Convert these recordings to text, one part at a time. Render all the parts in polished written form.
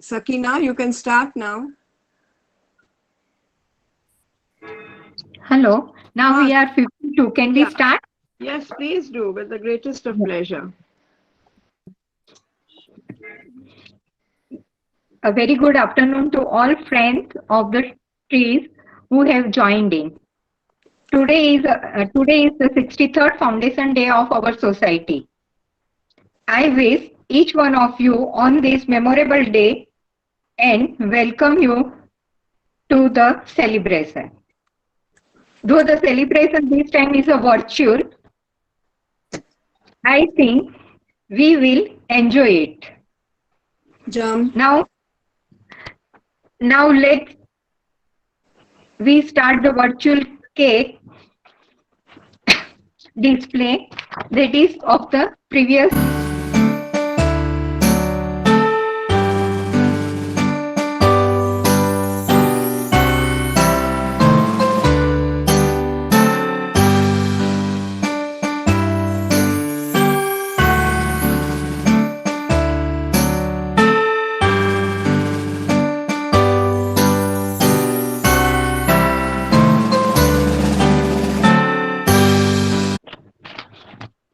Sakina, you can start now. Hello. Now Ah, we are 52. Can we yeah. start? Yes, please do, with the greatest of pleasure. A very good afternoon to all friends of the trees who have joined in. Today is the 63rd Foundation Day of our society. I wish each one of you on this memorable day and welcome you to the celebration. Though the celebration this time is a virtual, I think we will enjoy it. Jump. Now, now let's we start the virtual cake display that is of the previous.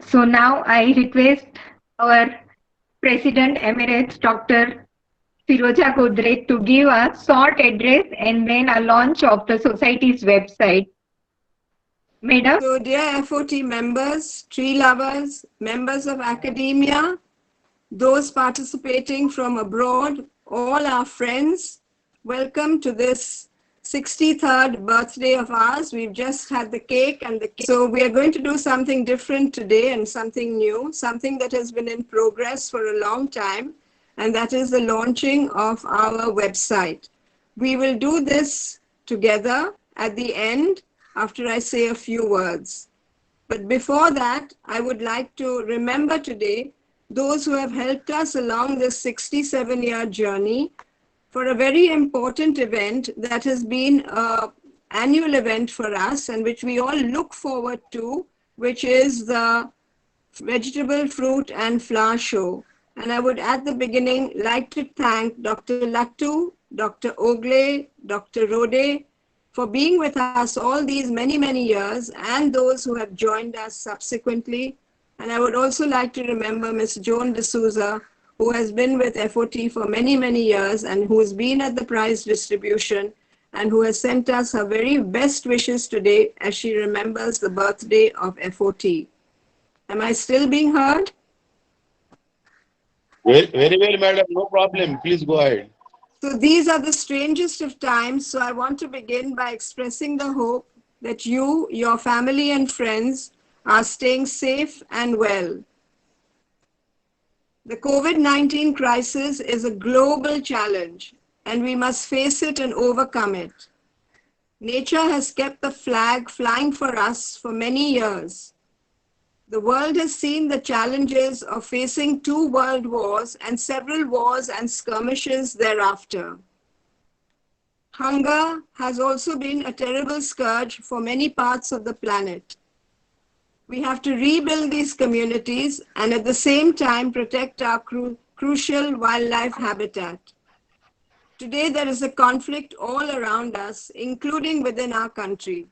So now I request our President Emeritus Dr. Firoza Godrej to give a short address and then a launch of the society's website. Madam. So, dear FOT members, tree lovers, members of academia, those participating from abroad, all our friends, welcome to this 63rd birthday of ours. We've just had the cake and the cake. So we are going to do something different today and something new, something that has been in progress for a long time, and that is the launching of our website. We will do this together at the end after I say a few words. But before that, I would like to remember today those who have helped us along this 67-year journey for a very important event that has been an annual event for us and which we all look forward to, which is the Vegetable, Fruit and Flower Show. And I would at the beginning like to thank Dr. Lattu, Dr. Ogle, Dr. Rode for being with us all these many, many years and those who have joined us subsequently. And I would also like to remember Ms. Joan D'Souza, who has been with FOT for many, many years and who has been at the prize distribution and who has sent us her very best wishes today as she remembers the birthday of FOT. Am I still being heard? Very, very well, madam. No problem. Please go ahead. So these are the strangest of times. So I want to begin by expressing the hope that you, your family and friends are staying safe and well. The COVID-19 crisis is a global challenge and we must face it and overcome it. Nature has kept the flag flying for us for many years. The world has seen the challenges of facing 2 world wars and several wars and skirmishes thereafter. Hunger has also been a terrible scourge for many parts of the planet. We have to rebuild these communities and at the same time protect our crucial wildlife habitat. Today there is a conflict all around us, including within our country.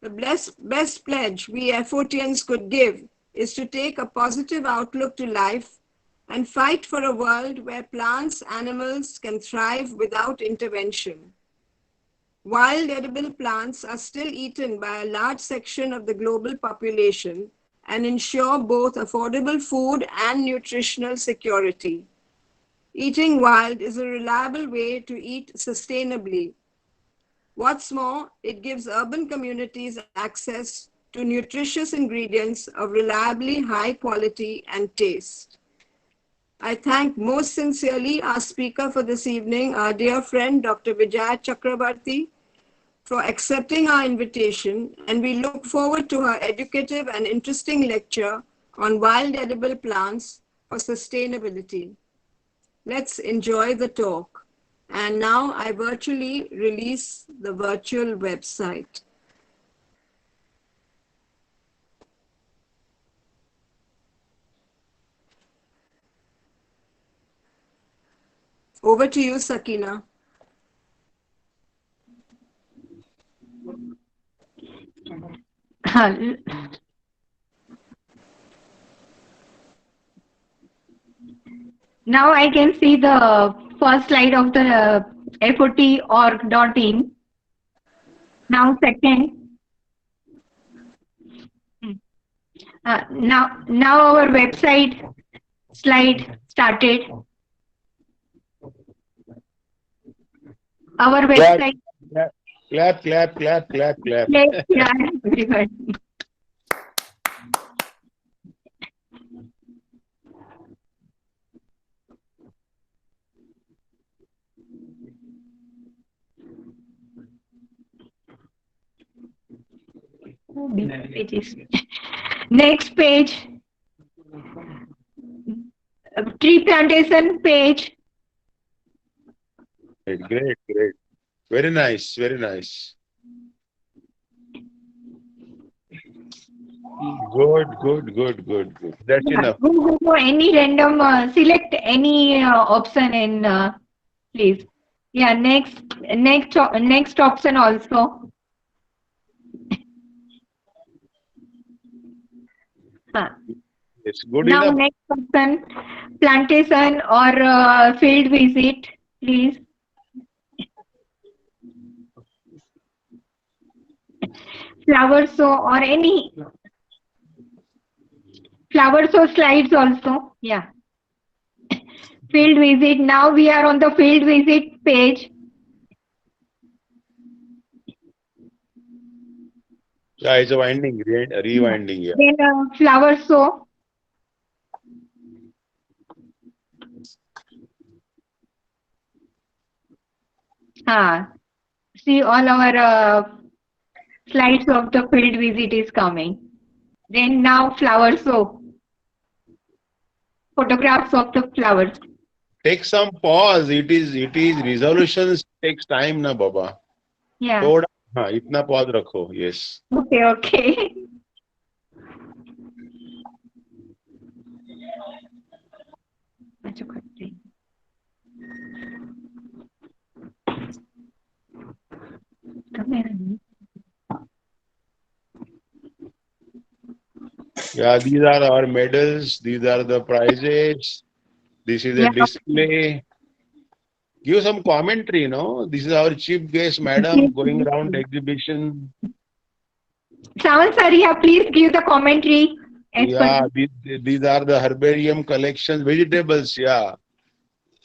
The best pledge we FOTians could give is to take a positive outlook to life and fight for a world where plants, animals can thrive without intervention. Wild edible plants are still eaten by a large section of the global population and ensure both affordable food and nutritional security. Eating wild is a reliable way to eat sustainably. What's more, it gives urban communities access to nutritious ingredients of reliably high quality and taste. I thank most sincerely our speaker for this evening, our dear friend Dr. Vijaya Chakrabarti, for accepting our invitation, and we look forward to her educative and interesting lecture on wild edible plants for sustainability. Let's enjoy the talk. And now I virtually release the virtual website. Over to you, Sakina. Now I can see the first slide of the FOT.org.in. Now second. Now our website slide started. Our website. Clap, clap, clap, clap, clap. Yeah, very good. Pages. Next page. Tree plantation page. Great, great. Very nice, very nice. Good, good, good, good, good. That's enough. Go for any random, select any option in, please. Yeah, next option also. It's good Now enough. next option, plantation or field visit, please. Flower show or any flower show slides also. Yeah. Field visit. Now we are on the field visit page. Yeah, it's a winding, rewinding. Yeah. Then flower show. See all our slides of the field visit is coming. Then now flower show. Photographs of the flowers. Take some pause. It is resolutions takes time, na Baba. Yeah. थोड़ा हाँ इतना pause रखो. Yes. Okay, okay. Yeah, these are our medals. These are the prizes. This is a Yeah. display. Give some commentary, no? This is our chief guest, madam, going around exhibition. Sawan sir, yeah, please give the commentary. Yeah, these are the herbarium collections, vegetables. Yeah,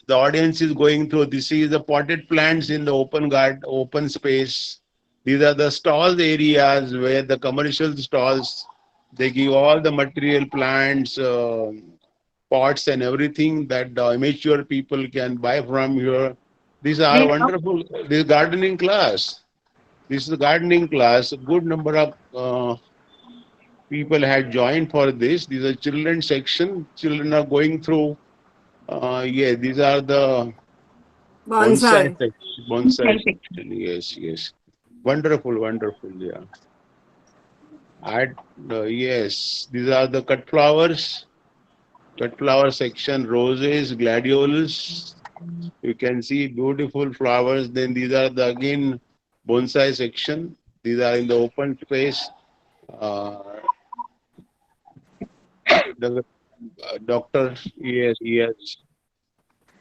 the audience is going through. This is the potted plants in the open garden, open space. These are the stalls areas where the commercial stalls, they give all the material plants, pots and everything that the amateur people can buy from here. These are wonderful. This gardening class. This is a gardening class. A good number of people had joined for this. These are children section. Children are going through. Yeah, these are the bonsai Bonsai. section. Bonsai section. Yes, yes. Wonderful, wonderful. Yeah. Yes, these are the cut flowers. Cut flower section, roses, gladiolus. You can see beautiful flowers. Then these are the again bonsai section. These are in the open space. Uh, the doctor, yes, yes.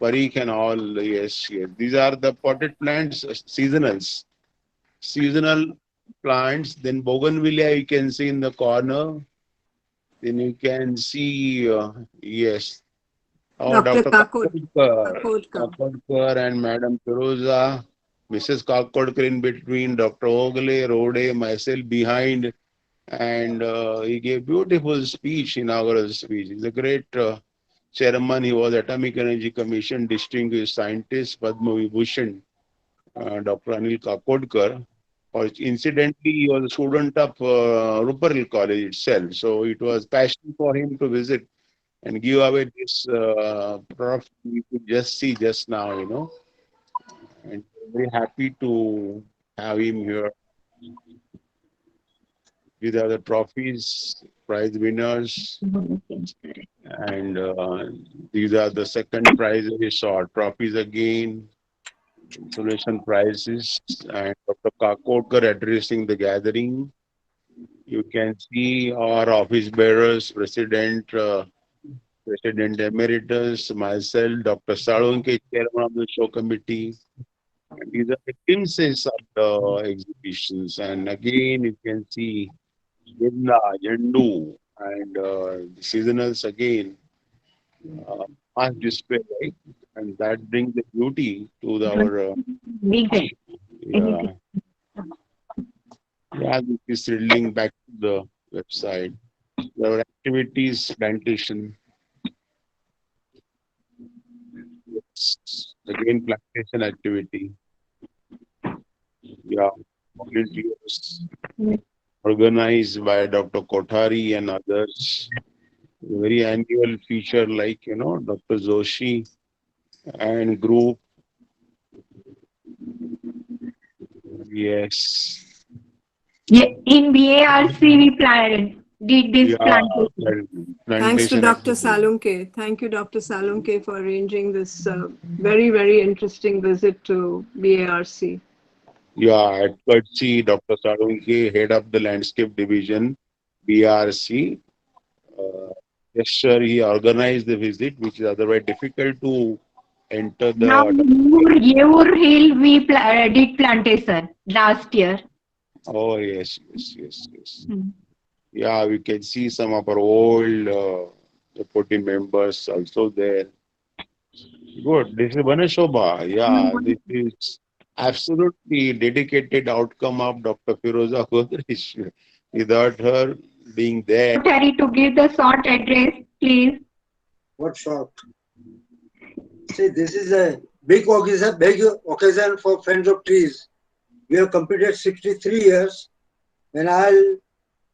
Parikh and all, yes, yes. These are the potted plants, seasonals. Seasonal plants. Then bougainvillea you can see in the corner. Then you can see, yes, oh, Dr. Dr. Kakodkar, Kakodkar. Kakodkar and Madam Firoza, Mrs. Kakodkar in between, Dr. Ogle, Rode, myself behind, and he gave beautiful speech, inaugural speech. He's a great chairman. He was Atomic Energy Commission distinguished scientist, Padma Vibhushan, Dr. Anil Kakodkar. Or incidentally, he was a student of Ruparel College itself. So it was passion for him to visit and give away this product we could just see just now, and very happy to have him here. These are the trophies, prize winners. And these are the second prizes or trophies again, consolation prizes, and Dr. Kakodkar addressing the gathering. You can see our office bearers, President Emeritus, myself, Dr. Salunke, Chairman of the show committee. And these are the glimpses of the exhibitions. And again, you can see Yenda, Yendu, and the seasonals again, mass display, right? And that brings the beauty to our, Weekend. yeah, yeah, this is thrilling back to the website. Our activities, plantation, yes, again, plantation activity, yeah, volunteers, organized by Dr. Kothari and others. Very annual feature like, Dr. Joshi and group. Yes. Yeah, in BARC we did this Yeah. plantation. Thanks to Plantation Dr. activity. Salunke. Thank you, Dr. Salunke, for arranging this very, very interesting visit to BARC. Yeah, at courtesy, Dr. Sarunke, head of the landscape division, BRC. Uh, yes, sir, he organized the visit, which is otherwise difficult to enter Now the. Yeur Hill we did plantation last year. Oh, yes, yes, yes, yes. Hmm. Yeah, we can see some of our old supporting members also there. Good. This is Vanashobha. Yeah, this is absolutely dedicated outcome of Dr. Firoza Godrej. Without her being there. Terry to give the short address, please. What shock? See, this is a big occasion for Friends of Trees. We have completed 63 years, and I'll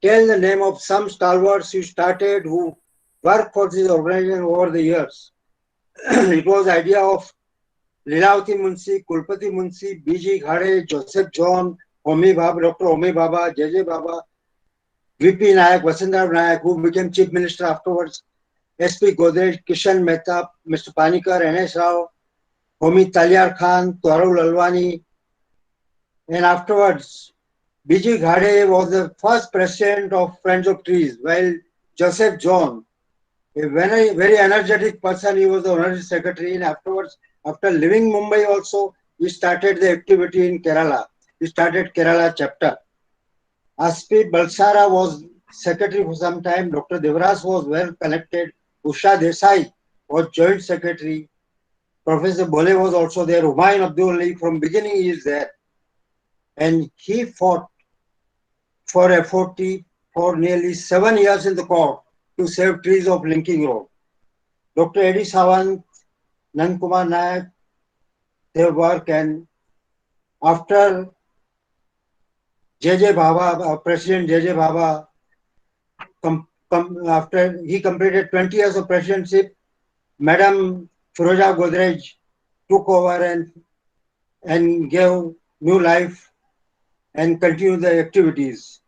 tell the name of some stalwarts who started, who worked for this organization over the years. It was the idea of Lilavati Munshi, Kulpati Munshi, B.G. Ghade, Joseph John, Homi Baba, Dr. Homi Baba, J.J. Baba, V.P. Nayak, Vasundhara Nayak, who became Chief Minister afterwards, S.P. Godrej, Kishan Mehta, Mr. Panikar, N.S. Rao, Homi Talyar Khan, Taurul Alwani, and afterwards, B.G. Ghade was the first president of Friends of Trees, while Joseph John, a very, very energetic person, he was the honorary secretary, and afterwards, after leaving Mumbai also, we started the activity in Kerala. We started Kerala chapter. Aspi Balsara was secretary for some time. Dr. Devras was well connected. Usha Desai was joint secretary. Professor Bole was also there. Humayun Abdul from beginning he is there. And he fought for FOT for nearly 7 years in the court to save trees of Linking Road. Dr. Eddie Sawant, Nand Kumar Nayak, their work, and after J.J. Baba, President J.J. Baba, after he completed 20 years of presidency, Madam Firoza Godrej took over and gave new life and continued the activities.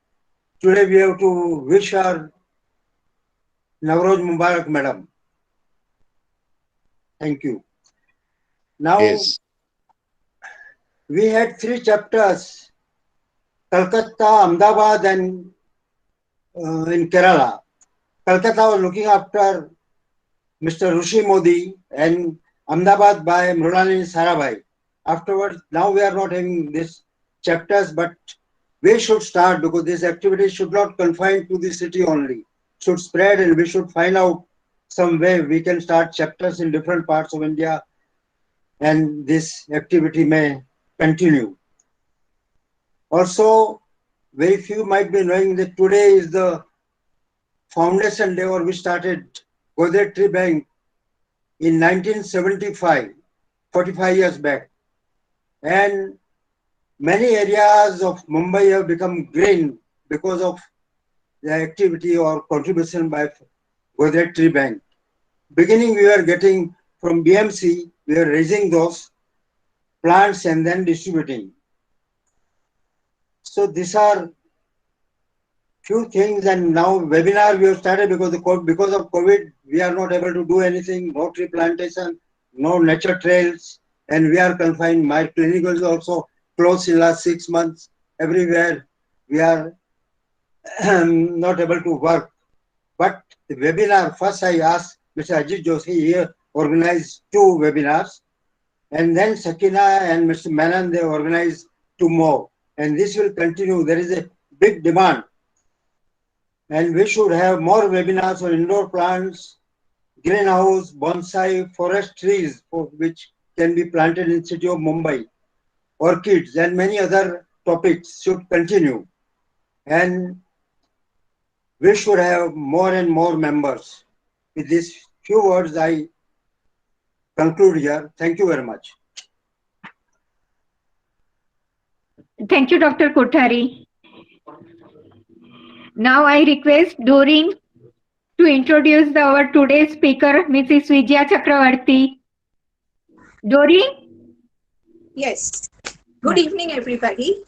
Today we have to wish her Navroz Mubarak, Madam. Thank you. Now, Yes. we had 3 chapters, Calcutta, Ahmedabad, and in Kerala. Calcutta was looking after Mr. Rushi Modi and Ahmedabad by Mrunalini Sarabhai. Afterwards, now we are not having these chapters, but we should start because this activity should not confine to the city only. Should spread, and we should find out some way we can start chapters in different parts of India, and this activity may continue. Also, very few might be knowing that today is the foundation day, or we started Godrej Tree Bank in 1975, 45 years back. And many areas of Mumbai have become green because of the activity or contribution by Godrej Tree Bank. Beginning we were getting from BMC, we were raising those plants and then distributing. So these are few things, and now webinar we have started because of COVID, we are not able to do anything, no tree plantation, no nature trails, and we are confined. My clinic was also closed in last 6 months. Everywhere we are not able to work. But the webinar, first I asked Mr. Ajit Joshi, he organized 2 webinars, and then Sakina and Mr. Menon, they organized 2 more. And this will continue. There is a big demand. And we should have more webinars on indoor plants, greenhouse, bonsai, forest trees, for which can be planted in city of Mumbai, orchids, and many other topics should continue. And we should have more and more members. With these few words, I conclude here. Thank you very much. Thank you, Dr. Kothari. Now I request Doreen to introduce our today's speaker, Mrs. Vijaya Chakravarti. Doreen? Yes. Good evening, everybody.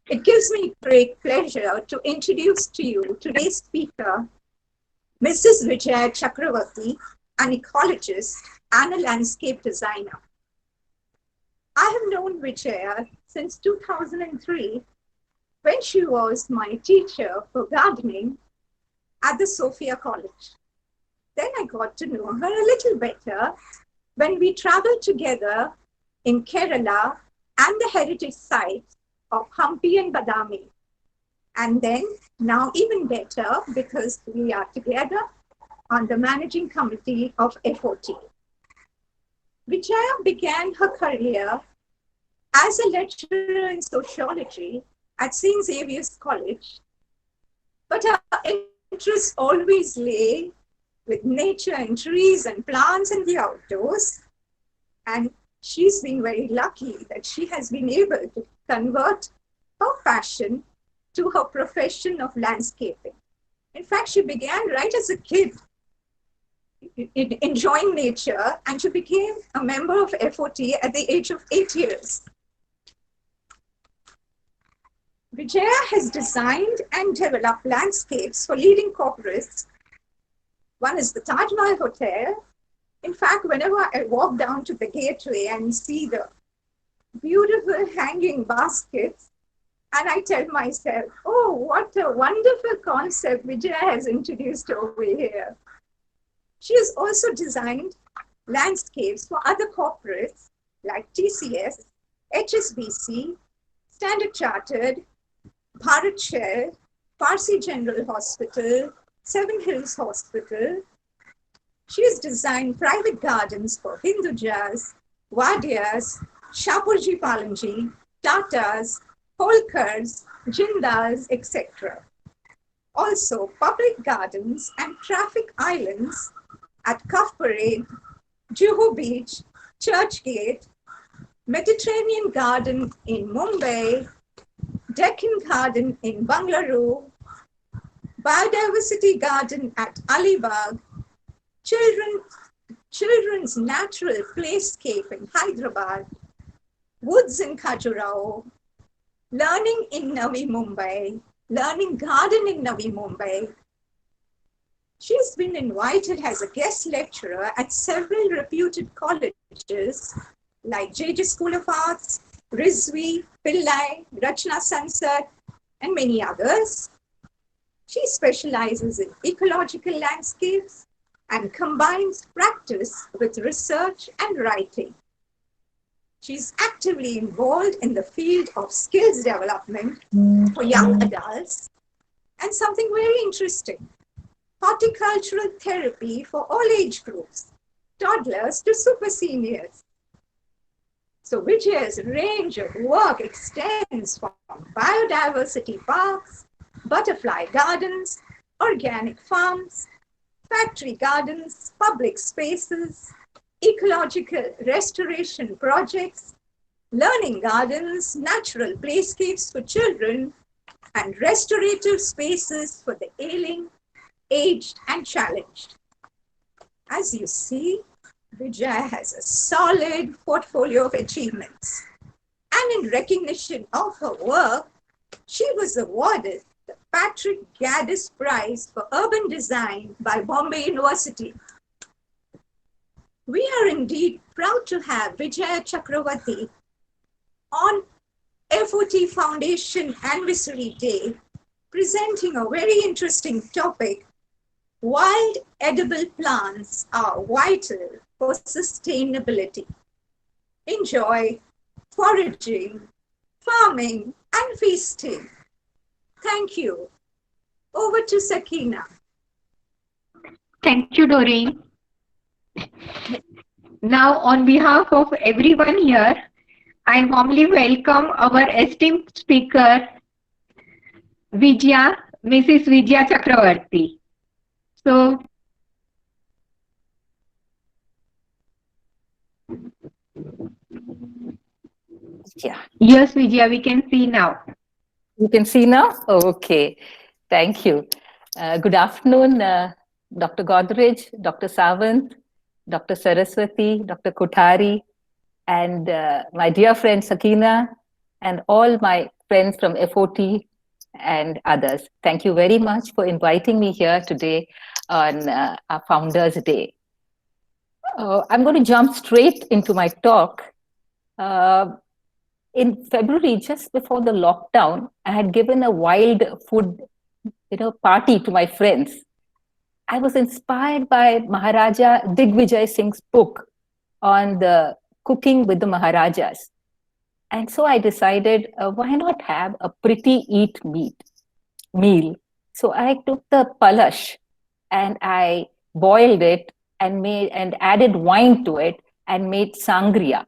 It gives me great pleasure to introduce to you today's speaker, Mrs. Vijaya Chakravarti, an ecologist and a landscape designer. I have known Vijaya since 2003, when she was my teacher for gardening at the Sophia College. Then I got to know her a little better when we traveled together in Kerala and the heritage sites of Hampi and Badami. And then now even better because we are together on the managing committee of FOT. Vijaya began her career as a lecturer in sociology at St. Xavier's College, but her interests always lay with nature and trees and plants and the outdoors. And she's been very lucky that she has been able to convert her passion to her profession of landscaping. In fact, she began right as a kid enjoying nature, and she became a member of FOT at the age of 8 years. Vijaya has designed and developed landscapes for leading corporates. One is the Taj Mahal Hotel. In fact, whenever I walk down to the gateway and see the beautiful hanging baskets, and I tell myself, oh, what a wonderful concept Vijaya has introduced over here. She has also designed landscapes for other corporates like TCS, HSBC, Standard Chartered, Bharat Shell, Parsi General Hospital, Seven Hills Hospital. She has designed private gardens for Hindujas, Wadias, Shapurji Palanji, Tatas, Holkars, Jindas, etc. Also, public gardens and traffic islands at Cuff Parade, Juhu Beach, Churchgate, Mediterranean Garden in Mumbai, Deccan Garden in Bangalore, Biodiversity Garden at Alibag, Children's Natural Playscape in Hyderabad, Woods in Khajuraho, Learning in Navi Mumbai, Learning Garden in Navi Mumbai. She's been invited as a guest lecturer at several reputed colleges like JJ School of Arts, Rizvi, Pillai, Rachna Sansad, and many others. She specializes in ecological landscapes and combines practice with research and writing. She's actively involved in the field of skills development for young adults and something very interesting, horticultural therapy for all age groups, toddlers to super seniors. So Vijaya's range of work extends from biodiversity parks, butterfly gardens, organic farms, factory gardens, public spaces, ecological restoration projects, learning gardens, natural playscapes for children, and restorative spaces for the ailing, aged, and challenged. As you see, Vijaya has a solid portfolio of achievements. And in recognition of her work, She was awarded the Patrick Gaddis Prize for Urban Design by Bombay University. We are indeed proud to have Vijaya Chakravarti on FOT Foundation Anniversary Day, presenting a very interesting topic: wild edible plants are vital for sustainability. Enjoy foraging, farming, and feasting. Thank you. Over to Sakina. Thank you, Doreen. Now, on behalf of everyone here, I warmly welcome our esteemed speaker, Mrs. Vijaya Chakravarti. So, Yeah, yes, Vijaya, we can see now. you can see now? Oh, okay, thank you. Good afternoon, Dr. Godrej, Dr. Sawant, Dr. Saraswati, Dr. Kothari, and my dear friend Sakina, and all my friends from FOT and others. Thank you very much for inviting me here today on our Founders Day. I'm going to jump straight into my talk. In February, just before the lockdown, I had given a wild food, party to my friends. I was inspired by Maharaja Digvijay Singh's book on the cooking with the Maharajas. And so I decided, why not have a pretty meal? So I took the palash and I boiled it and added wine to it and made sangria.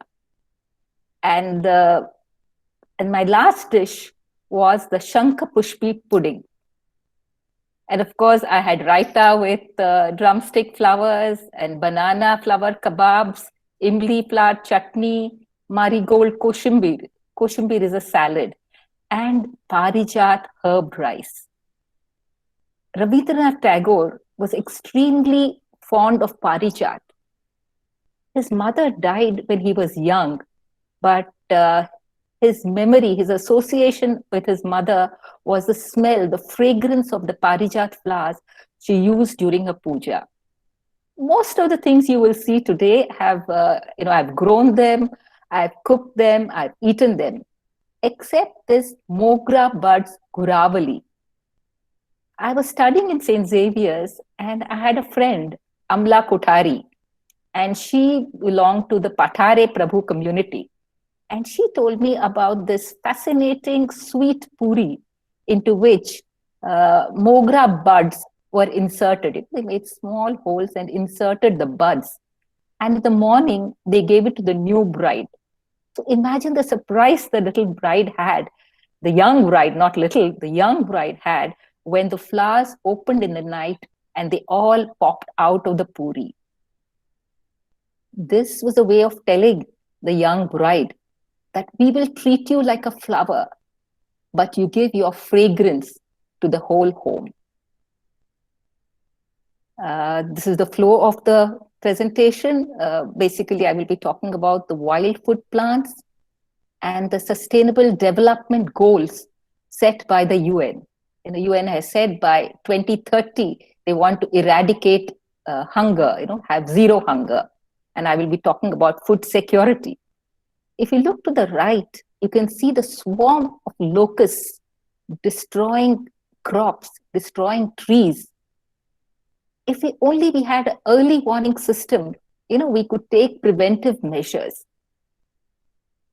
And my last dish was the Shanka Pushpi pudding. And of course, I had raita with drumstick flowers and banana flower kebabs, imli flour chutney, marigold koshimbir. Koshimbir is a salad, and parijat herb rice. Rabindranath Tagore was extremely fond of parijat. His mother died when he was young, but his memory, his association with his mother was the smell, the fragrance of the parijat flowers she used during her puja. Most of the things you will see today have, I've grown them, I've cooked them, I've eaten them, except this Mogra buds Guravali. I was studying in St. Xavier's and I had a friend, Amla Kothari, and she belonged to the Pathare Prabhu community. And she told me about this fascinating sweet puri into which Mogra buds were inserted. They made small holes and inserted the buds. And in the morning, they gave it to the new bride. So imagine the surprise the little bride had, the young bride, not little, the young bride had when the flowers opened in the night and they all popped out of the puri. This was a way of telling the young bride that we will treat you like a flower, but you give your fragrance to the whole home. This is the flow of the presentation. Basically, I will be talking about the wild food plants and the sustainable development goals set by the UN. And the UN has said by 2030, they want to eradicate hunger, have zero hunger. And I will be talking about food security. If you look to the right, you can see the swarm of locusts destroying crops, destroying trees. If we had an early warning system, we could take preventive measures.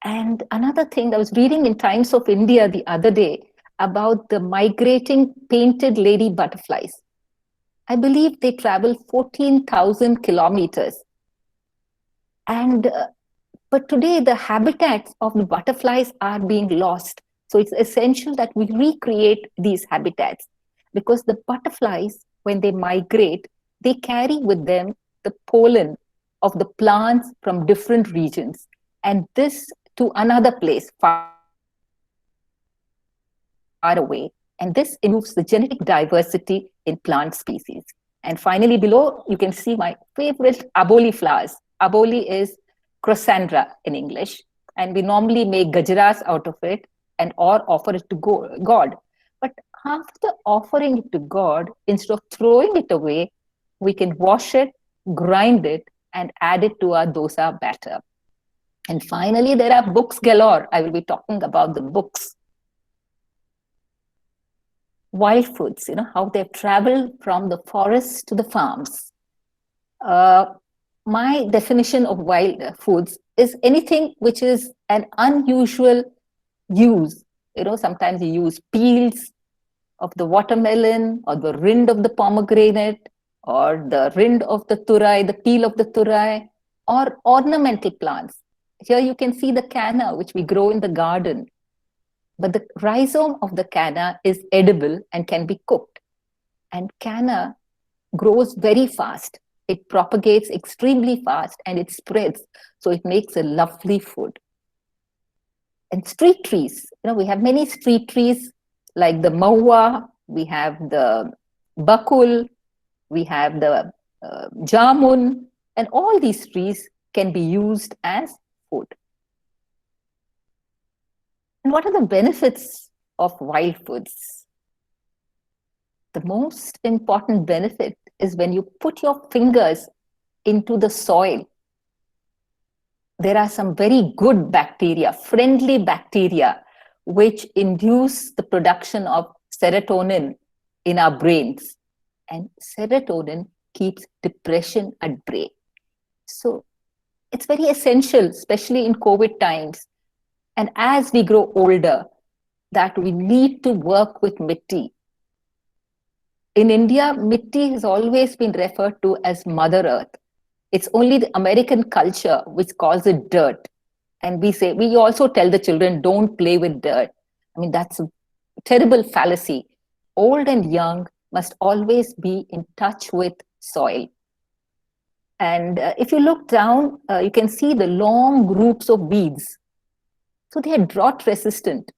And another thing, I was reading in Times of India the other day about the migrating painted lady butterflies. I believe they travel 14,000 kilometers. But today the habitats of the butterflies are being lost. So it's essential that we recreate these habitats, because the butterflies, when they migrate, they carry with them the pollen of the plants from different regions, and this to another place far away. And this improves the genetic diversity in plant species. And finally, below, you can see my favorite aboli flowers. Aboli is Crossandra in English, and we normally make gajaras out of it and or offer it to God. But after offering it to God, instead of throwing it away, we can wash it, grind it, and add it to our dosa batter. And finally, there are books galore. I will be talking about the books. Wild foods, how they've traveled from the forests to the farms. My definition of wild foods is anything which is an unusual use. Sometimes you use peels of the watermelon or the rind of the pomegranate or the rind of the turai, the peel of the turai, or ornamental plants. Here you can see the canna, which we grow in the garden. But the rhizome of the canna is edible and can be cooked. And canna grows very fast. It propagates extremely fast and it spreads. So it makes a lovely food. And street trees, we have many street trees like the maua, we have the bakul, we have the jamun, and all these trees can be used as food. And what are the benefits of wild foods? The most important benefit is when you put your fingers into the soil. There are some very good bacteria, friendly bacteria, which induce the production of serotonin in our brains. And serotonin keeps depression at bay. So it's very essential, especially in COVID times. And as we grow older, that we need to work with mitti. In India, mitti has always been referred to as Mother Earth. It's only the American culture which calls it dirt. And we also tell the children, don't play with dirt. I mean, that's a terrible fallacy. Old and young must always be in touch with soil. And if you look down, you can see the long groups of weeds. So they are drought resistant.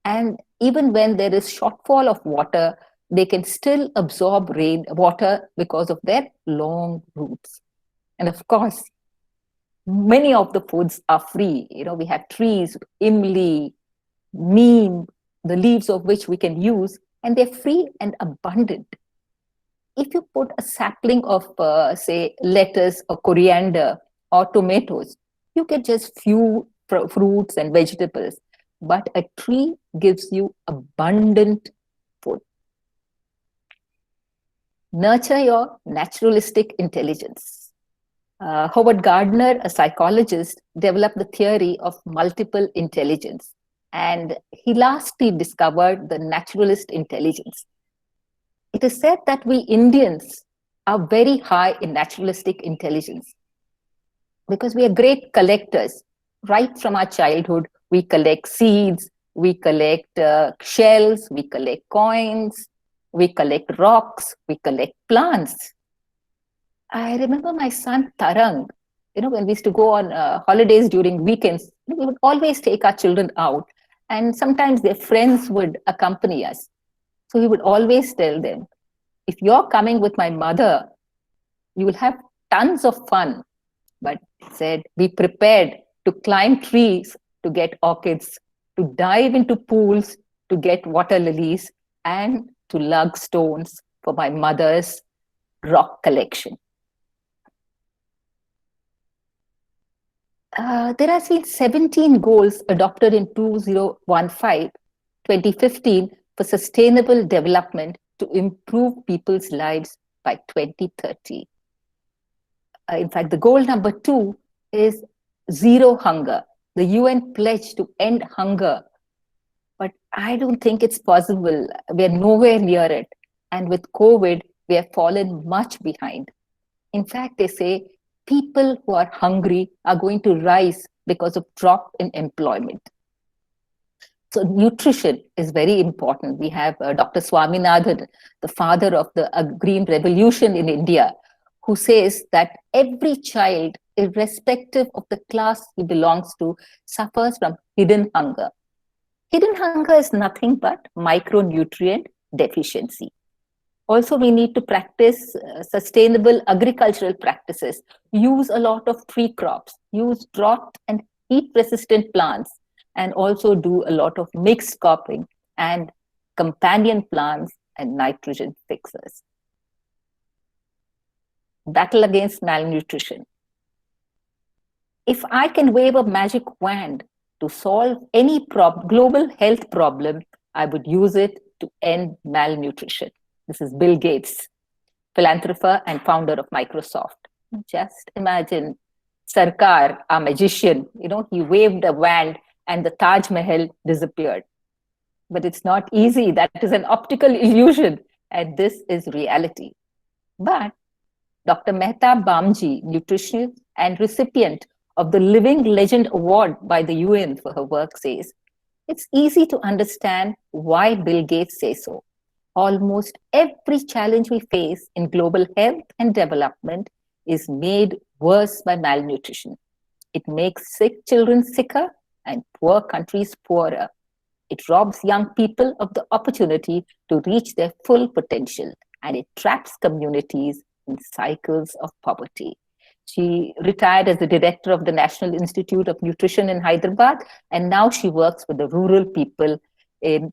And even when there is shortfall of water, they can still absorb water because of their long roots. And of course, many of the foods are free. We have trees, imli, neem, the leaves of which we can use, and they're free and abundant. If you put a sapling of, say, lettuce or coriander or tomatoes, you get just few fruits and vegetables. But a tree gives you abundant food. Nurture your naturalistic intelligence. Howard Gardner, a psychologist, developed the theory of multiple intelligence. And he lastly discovered the naturalist intelligence. It is said that we Indians are very high in naturalistic intelligence because we are great collectors. Right from our childhood, we collect seeds, we collect shells, we collect coins, we collect rocks, we collect plants. I remember my son Tarang, when we used to go on holidays during weekends, we would always take our children out, and sometimes their friends would accompany us. So he would always tell them, if you're coming with my mother, you will have tons of fun. But he said, be prepared to climb trees to get orchids, to dive into pools to get water lilies, and to lug stones for my mother's rock collection. There has been 17 goals adopted in 2015 for sustainable development to improve people's lives by 2030. In fact, the goal number 2 is zero hunger. The UN pledged to end hunger, but I don't think it's possible. We're nowhere near it. And with COVID, we have fallen much behind. In fact, they say people who are hungry are going to rise because of drop in employment. So nutrition is very important. We have Dr. Swaminathan, the father of the Green Revolution in India, who says that every child, irrespective of the class he belongs to, suffers from hidden hunger. Hidden hunger is nothing but micronutrient deficiency. Also, we need to practice sustainable agricultural practices, use a lot of tree crops, use drought and heat resistant plants, and also do a lot of mixed cropping and companion plants and nitrogen fixers. Battle against malnutrition. If I can wave a magic wand to solve any global health problem, I would use it to end malnutrition. This is Bill Gates, philanthropist and founder of Microsoft. Just imagine Sarkar, a magician, he waved a wand and the Taj Mahal disappeared. But it's not easy. That is an optical illusion. And this is reality. But Dr. Mehta Bamji, nutritionist and recipient of the Living Legend Award by the UN for her work, says, it's easy to understand why Bill Gates says so. Almost every challenge we face in global health and development is made worse by malnutrition. It makes sick children sicker and poor countries poorer. It robs young people of the opportunity to reach their full potential, and it traps communities in cycles of poverty. She retired as the director of the National Institute of Nutrition in Hyderabad, and now she works with the rural people in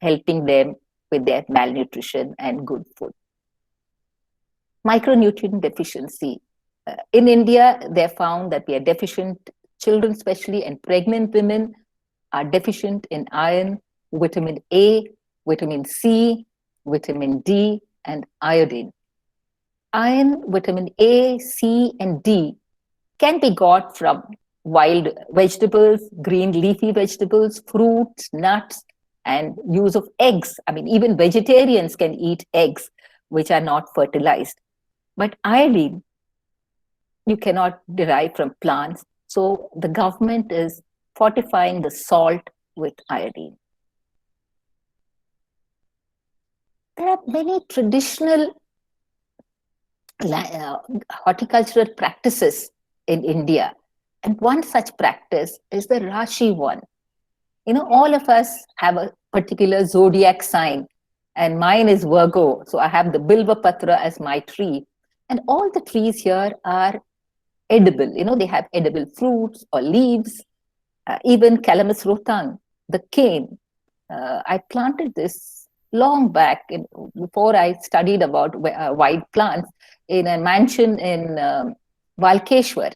helping them with their malnutrition and good food. Micronutrient deficiency. In India, they found that we are deficient, children especially, and pregnant women are deficient in iron, vitamin A, vitamin C, vitamin D, and iodine. Iron, vitamin A, C, and D can be got from wild vegetables, green leafy vegetables, fruits, nuts, and use of eggs. I mean, even vegetarians can eat eggs, which are not fertilized. But iodine, you cannot derive from plants. So the government is fortifying the salt with iodine. There are many traditional horticultural practices in India. And one such practice is the Rashi one. All of us have a particular zodiac sign, and mine is Virgo. So I have the Bilva Patra as my tree. And all the trees here are edible. They have edible fruits or leaves, even Calamus rotang, the cane. I planted this long back, before I studied about wild plants, in a mansion in Valkeshwar.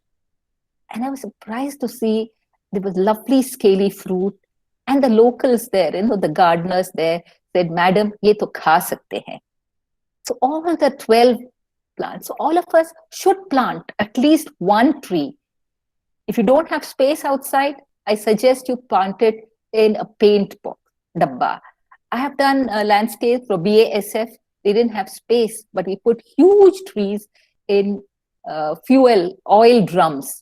And I was surprised to see there was lovely scaly fruit. And the locals there, the gardeners there said, Madam, ye to kha sakte hain. So all the 12 plants, so all of us should plant at least one tree. If you don't have space outside, I suggest you plant it in a paint box, dabba. I have done landscapes for BASF. They didn't have space, but we put huge trees in fuel oil drums.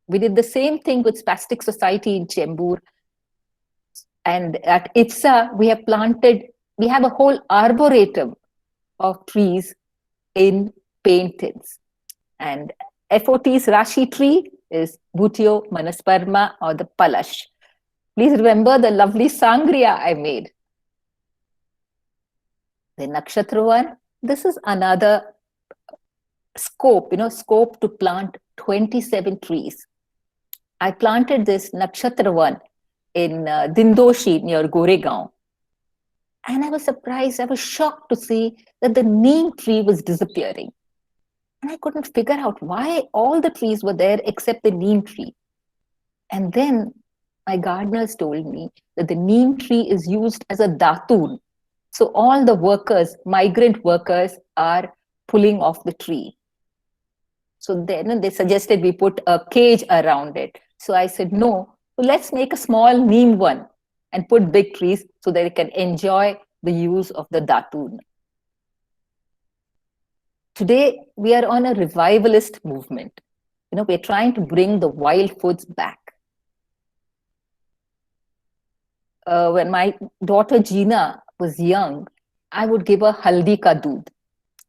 We did the same thing with Spastic Society in Chembur. And at IFSA, we have a whole arboretum of trees in paint tins. And FOT's Rashi tree is Buteo Manasparma, or the Palash. Please remember the lovely sangria I made. The Nakshatra one, this is another scope to plant 27 trees. I planted this Nakshatra one in Dindoshi near Goregaon. And I was surprised, I was shocked to see that the neem tree was disappearing. And I couldn't figure out why all the trees were there except the neem tree. And then my gardeners told me that the neem tree is used as a datun. So all the workers, migrant workers, are pulling off the tree. So then they suggested we put a cage around it. So I said, no, so let's make a small neem one and put big trees so that they can enjoy the use of the datun. Today, we are on a revivalist movement. We're trying to bring the wild foods back. When my daughter Gina was young, I would give her haldi ka doodh,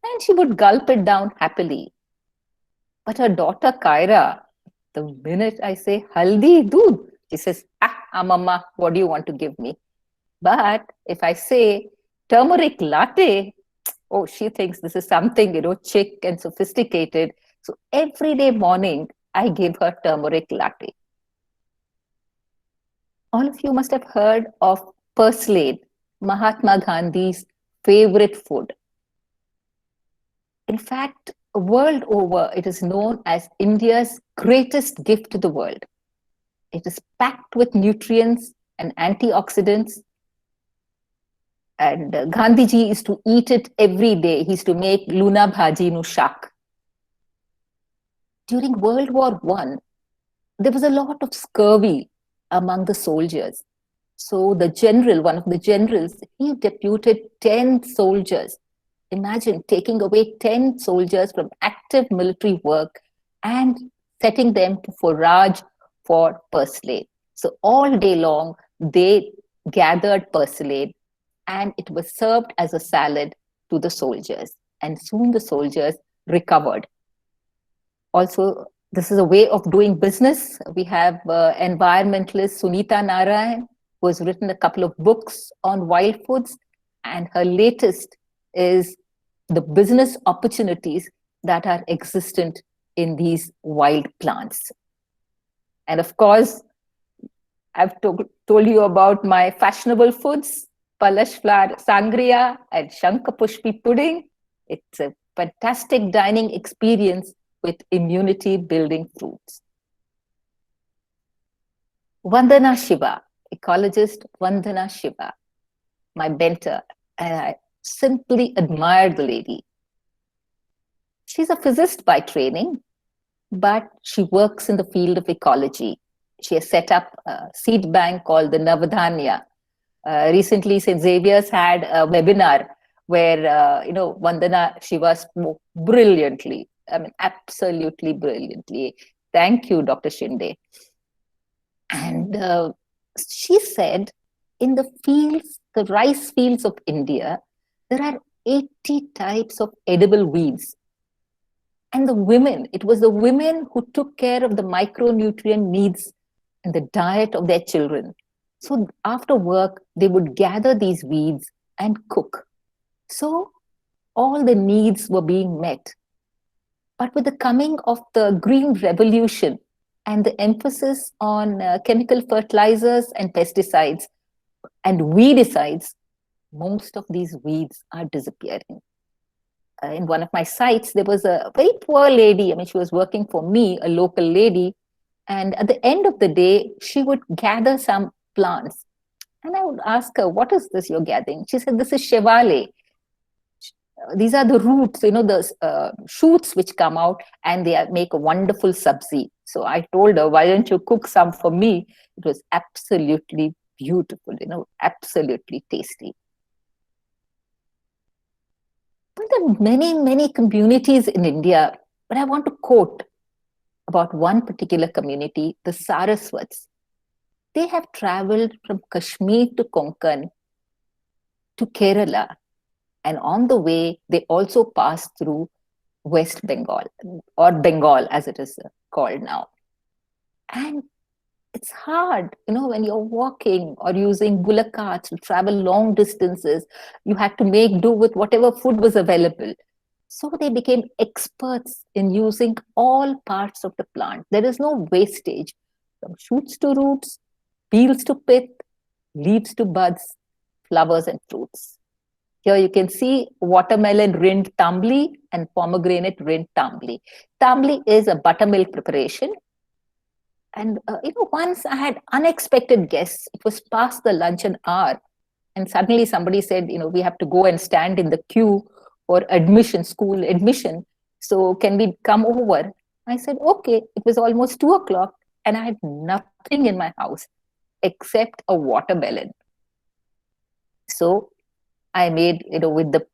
and she would gulp it down happily. But her daughter Kyra, the minute I say haldi doodh, she says, mama, what do you want to give me? But if I say turmeric latte, oh, she thinks this is something, chic and sophisticated. So every day morning, I give her turmeric latte. All of you must have heard of purslane, Mahatma Gandhi's favorite food. In fact, world over, it is known as India's greatest gift to the world. It is packed with nutrients and antioxidants. And Gandhiji used to eat it every day. He used to make luna bhaji nu shak. During World War I, there was a lot of scurvy among the soldiers. So the general, one of the generals, he deputed 10 soldiers. Imagine taking away 10 soldiers from active military work and setting them to forage for purslane. So all day long, they gathered purslane and it was served as a salad to the soldiers. And soon the soldiers recovered. Also, this is a way of doing business. We have environmentalist Sunita Narayan, who has written a couple of books on wild foods, and her latest is the business opportunities that are existent in these wild plants. And of course, I've told you about my fashionable foods, Palash flower sangria and Shankapushpi pudding. It's a fantastic dining experience with immunity building fruits. Vandana Shiva, ecologist Vandana Shiva, my mentor, and I simply admire the lady. She's a physicist by training, but she works in the field of ecology. She has set up a seed bank called the Navadhanya. Recently, St. Xavier's had a webinar where, Vandana Shiva spoke brilliantly. I mean, absolutely brilliantly. Thank you, Dr. Shinde. And she said, in the fields, the rice fields of India, there are 80 types of edible weeds. And it was the women who took care of the micronutrient needs and the diet of their children. So after work, they would gather these weeds and cook. So all the needs were being met. But with the coming of the Green Revolution and the emphasis on chemical fertilizers and pesticides and weedicides, most of these weeds are disappearing. In one of my sites, there was a very poor lady. I mean, she was working for me, a local lady. And at the end of the day, she would gather some plants. And I would ask her, what is this you're gathering? She said, this is Chevale. These are the roots, the shoots which come out and they make a wonderful sabzi. So I told her, why don't you cook some for me? It was absolutely beautiful, absolutely tasty. But there are many, many communities in India, but I want to quote about one particular community, the Saraswats. They have traveled from Kashmir to Konkan to Kerala. And on the way, they also passed through West Bengal, or Bengal as it is called now. And it's hard, when you're walking or using bullock carts to travel long distances, you had to make do with whatever food was available. So they became experts in using all parts of the plant. There is no wastage, from shoots to roots, peels to pith, leaves to buds, flowers and fruits. Here you can see watermelon rind tambli and pomegranate rind tambli. Tambli is a buttermilk preparation. And once I had unexpected guests. It was past the luncheon hour. And suddenly somebody said, we have to go and stand in the queue for admission, school admission. So can we come over? I said, okay. It was almost 2:00 and I had nothing in my house except a watermelon. So I made, with the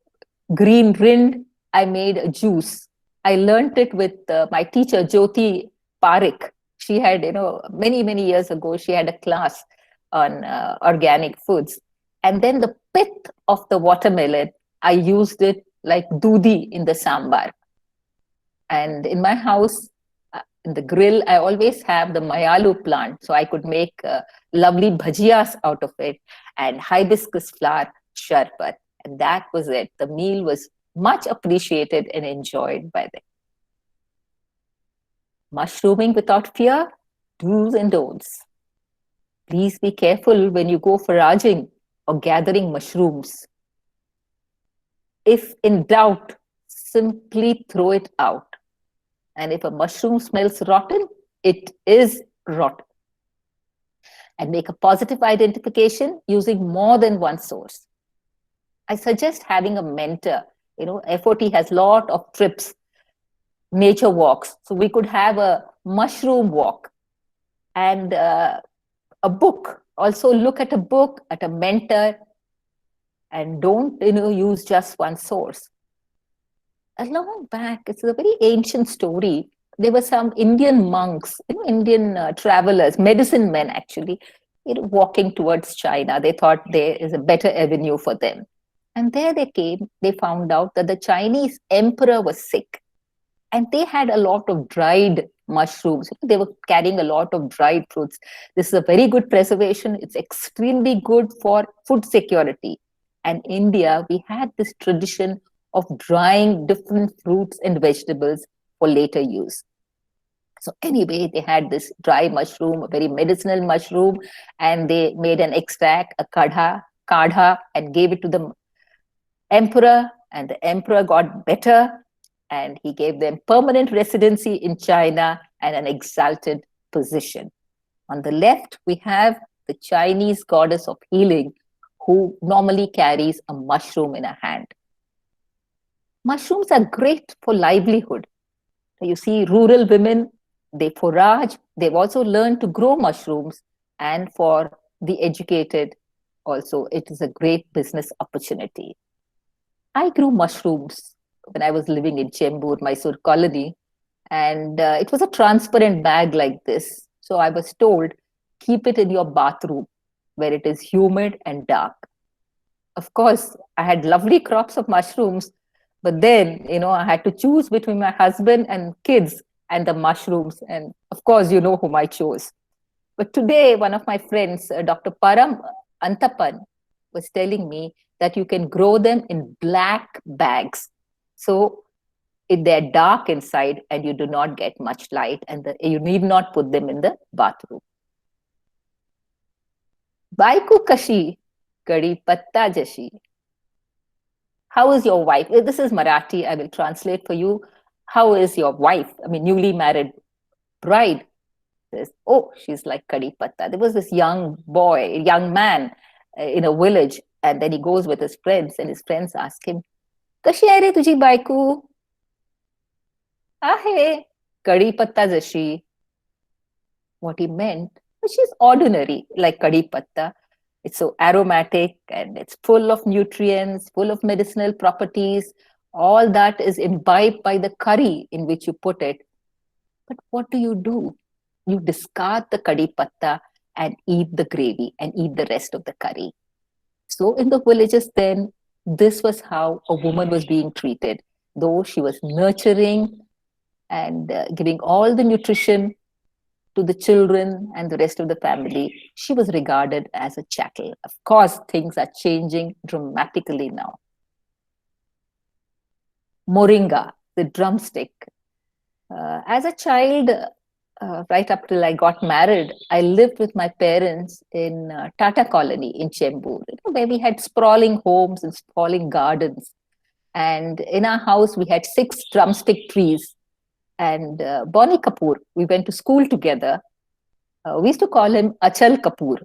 green rind, I made a juice. I learned it with my teacher, Jyoti Parik. She had, many, many years ago, she had a class on organic foods. And then the pith of the watermelon, I used it like dudi in the sambar. And in my house, in the grill, I always have the mayalu plant. So I could make lovely bhajiyas out of it and hibiscus flower sharbat. And that was it. The meal was much appreciated and enjoyed by them. Mushrooming without fear, do's and don'ts. Please be careful when you go foraging or gathering mushrooms. If in doubt, simply throw it out. And if a mushroom smells rotten, it is rotten. And make a positive identification using more than one source. I suggest having a mentor. FOT has a lot of trips, nature walks. So we could have a mushroom walk and a book. Also look at a book, at a mentor, and don't use just one source. A long back, it's a very ancient story. There were some Indian monks, Indian travelers, medicine men actually, walking towards China. They thought there is a better avenue for them. And there they came, they found out that the Chinese emperor was sick. And they had a lot of dried mushrooms. They were carrying a lot of dried fruits. This is a very good preservation. It's extremely good for food security. And India, we had this tradition of drying different fruits and vegetables for later use. So anyway, they had this dry mushroom, a very medicinal mushroom, and they made an extract, a kadha, and gave it to the emperor, and the emperor got better, and he gave them permanent residency in China and an exalted position. On the left, we have the Chinese goddess of healing, who normally carries a mushroom in her hand. Mushrooms are great for livelihood. You see rural women, they forage, they've also learned to grow mushrooms, and for the educated also, it is a great business opportunity. I grew mushrooms when I was living in Chembur, Mysore colony, and it was a transparent bag like this. So I was told, keep it in your bathroom where it is humid and dark. Of course, I had lovely crops of mushrooms, but then, I had to choose between my husband and kids and the mushrooms. And of course, you know whom I chose. But today, one of my friends, Dr. Param Antapan, was telling me that you can grow them in black bags. So they're dark inside and you do not get much light, and you need not put them in the bathroom. Baiku kashi, kadi patta jashi. How is your wife? This is Marathi. I will translate for you. How is your wife? Newly married bride. Says, oh, she's like kadi patta. There was this young man in a village, and then he goes with his friends, and his friends ask him, "Kashi आहे रे तुझी बायको?" "आहे, kadi patta jashi." What he meant, she's ordinary, like kadi patta. It's so aromatic and it's full of nutrients, full of medicinal properties. All that is imbibed by the curry in which you put it. But what do? You discard the kadi patta and eat the gravy and eat the rest of the curry. So in the villages then, this was how a woman was being treated. Though she was nurturing and giving all the nutrition to the children and the rest of the family, she was regarded as a chattel. Of course, things are changing dramatically now. Moringa, the drumstick. As a child, right up till I got married, I lived with my parents in Tata Colony in Chembur, where we had sprawling homes and sprawling gardens. And in our house, we had 6 drumstick trees. And Bonnie Kapoor, we went to school together. We used to call him Achal Kapoor.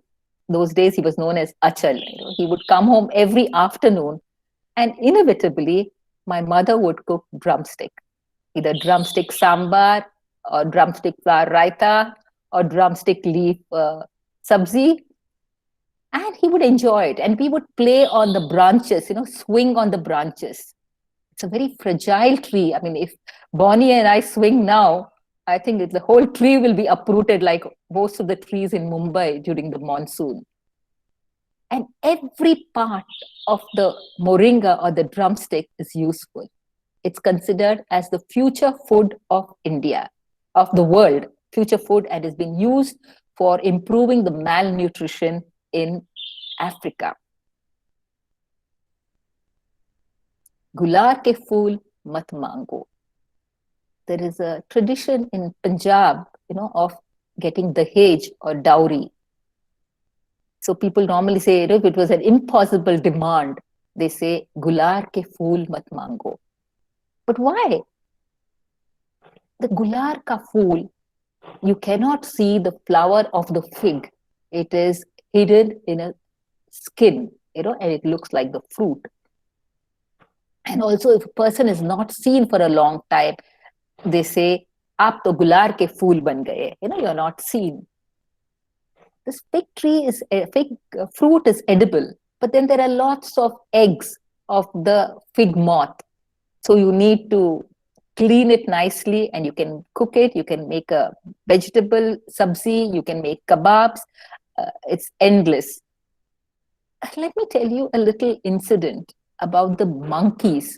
Those days he was known as Achal. He would come home every afternoon, and inevitably my mother would cook drumstick, either drumstick sambar or drumstick flour raita or drumstick leaf sabzi. And he would enjoy it. And we would play on the branches, swing on the branches. It's a very fragile tree. If Bonnie and I swing now, I think the whole tree will be uprooted like most of the trees in Mumbai during the monsoon. And every part of the moringa or the drumstick is useful. It's considered as the future food of India, of the world, future food, and has been used for improving the malnutrition in Africa. Gular ke phool mat mango. There is a tradition in Punjab, of getting dahej or dowry. So people normally say, if it was an impossible demand, they say, gular ke phool mat mango. But why? The gular ka phool, you cannot see the flower of the fig. It is hidden in a skin, and it looks like the fruit. And also, if a person is not seen for a long time, they say, "Aap to gular ke phool ban gaye." You're not seen. This fig fruit is edible, but then there are lots of eggs of the fig moth. So you need to clean it nicely, and you can cook it. You can make a vegetable sabzi. You can make kebabs. It's endless. Let me tell you a little incident about the monkeys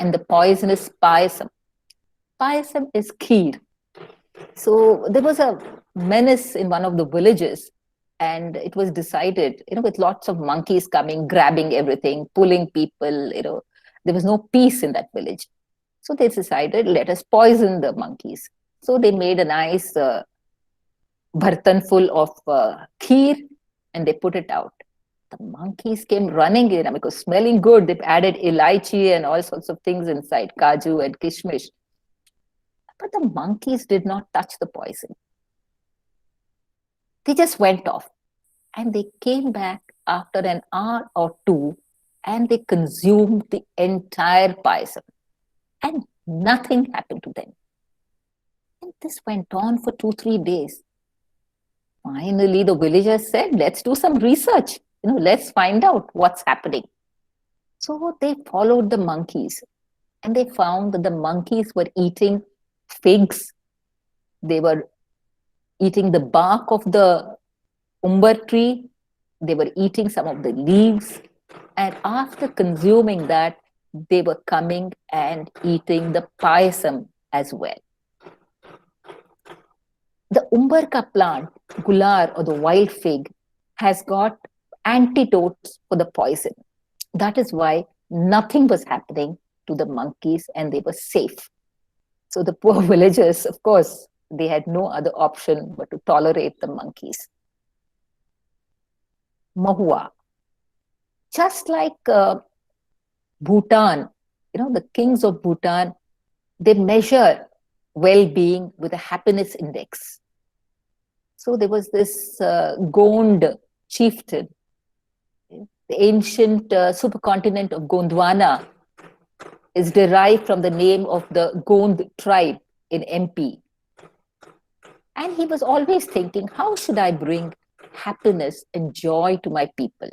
and the poisonous payasam. Payasam is kheer. So there was a menace in one of the villages, and it was decided, with lots of monkeys coming, grabbing everything, pulling people, there was no peace in that village. So they decided, let us poison the monkeys. So they made a nice bhartan full of kheer, and they put it out. The monkeys came running in because smelling good. They've added elaichi and all sorts of things inside, kaju and kishmish. But the monkeys did not touch the poison. They just went off, and they came back after an hour or two, and they consumed the entire payasam, and nothing happened to them. And this went on for 2-3 days. Finally, the villagers said, let's do some research. Let's find out what's happening. So they followed the monkeys, and they found that the monkeys were eating figs. They were eating the bark of the umbar tree. They were eating some of the leaves. And after consuming that, they were coming and eating the payasam as well. The umbarka plant, gular or the wild fig, has got antidotes for the poison. That is why nothing was happening to the monkeys, and they were safe. So the poor villagers, of course, they had no other option but to tolerate the monkeys. Mahua. Just like Bhutan, the kings of Bhutan, they measure well-being with a happiness index. So there was this Gond chieftain, the ancient supercontinent of Gondwana is derived from the name of the Gond tribe in MP. And he was always thinking, how should I bring happiness and joy to my people?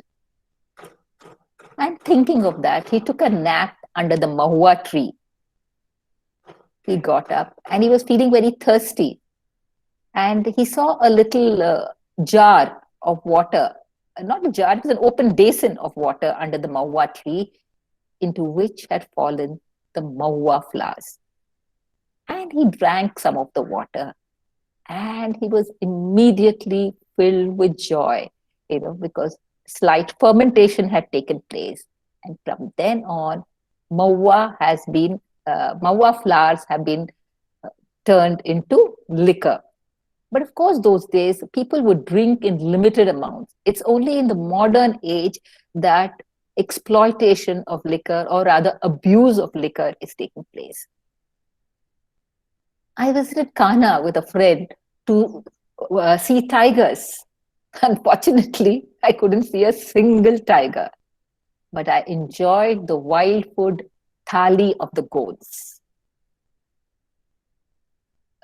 And thinking of that, he took a nap under the mahua tree. He got up and he was feeling very thirsty. And he saw a little jar of water, not a jar, it was an open basin of water under the mahua tree, into which had fallen the mahua flowers. And he drank some of the water, and he was immediately filled with joy, because slight fermentation had taken place. And from then on, mahua flowers have been turned into liquor. But of course, those days, people would drink in limited amounts. It's only in the modern age that exploitation of liquor, or rather abuse of liquor, is taking place. I visited Kanha with a friend to see tigers. Unfortunately, I couldn't see a single tiger, but I enjoyed the wild food thali of the goats.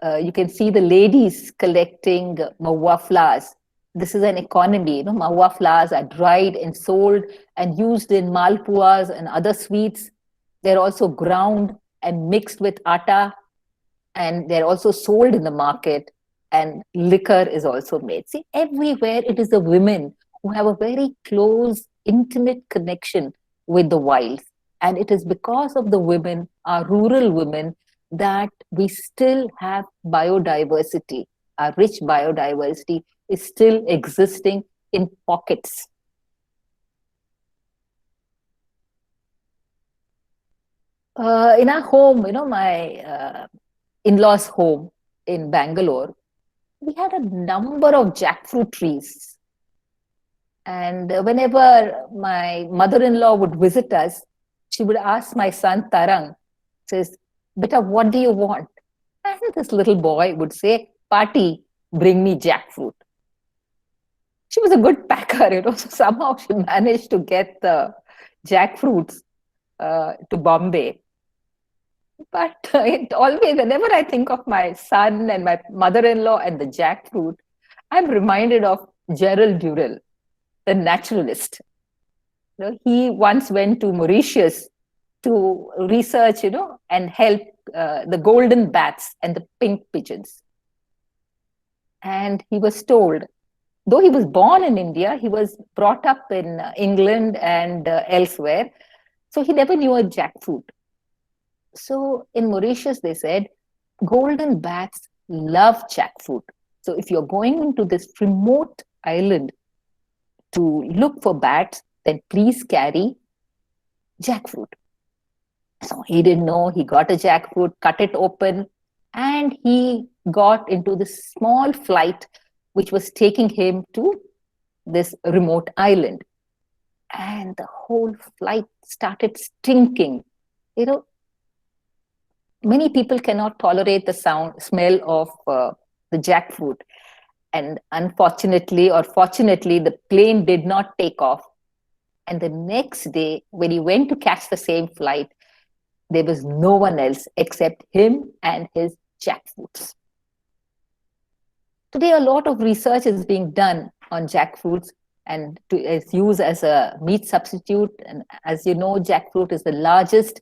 You can see the ladies collecting mahua flowers. This is an economy. Mahua flowers are dried and sold and used in malpuas and other sweets. They're also ground and mixed with atta, and they're also sold in the market, and liquor is also made. See, everywhere it is the women who have a very close, intimate connection with the wilds. And it is because of the women, our rural women, that we still have biodiversity. Our rich biodiversity is still existing in pockets. In our home, my in-laws' home in Bangalore, we had a number of jackfruit trees. And whenever my mother-in-law would visit us, she would ask my son Tarang, says, "Beta, what do you want?" And this little boy would say, "Party, bring me jackfruit." She was a good packer, so somehow she managed to get the jackfruits to Bombay. But it always, whenever I think of my son and my mother-in-law and the jackfruit, I'm reminded of Gerald Durrell, the naturalist. He once went to Mauritius to research, and help the golden bats and the pink pigeons. And he was told, though he was born in India, he was brought up in England and elsewhere, so he never knew a jackfruit. So in Mauritius, they said, golden bats love jackfruit. So if you're going into this remote island to look for bats, then please carry jackfruit. So he didn't know. He got a jackfruit, cut it open, and he got into this small flight which was taking him to this remote island. And the whole flight started stinking. Many people cannot tolerate the smell of the jackfruit. And unfortunately or fortunately, the plane did not take off. And the next day, when he went to catch the same flight, there was no one else except him and his jackfruits. Today, a lot of research is being done on jackfruits and is used as a meat substitute. And as you know, jackfruit is the largest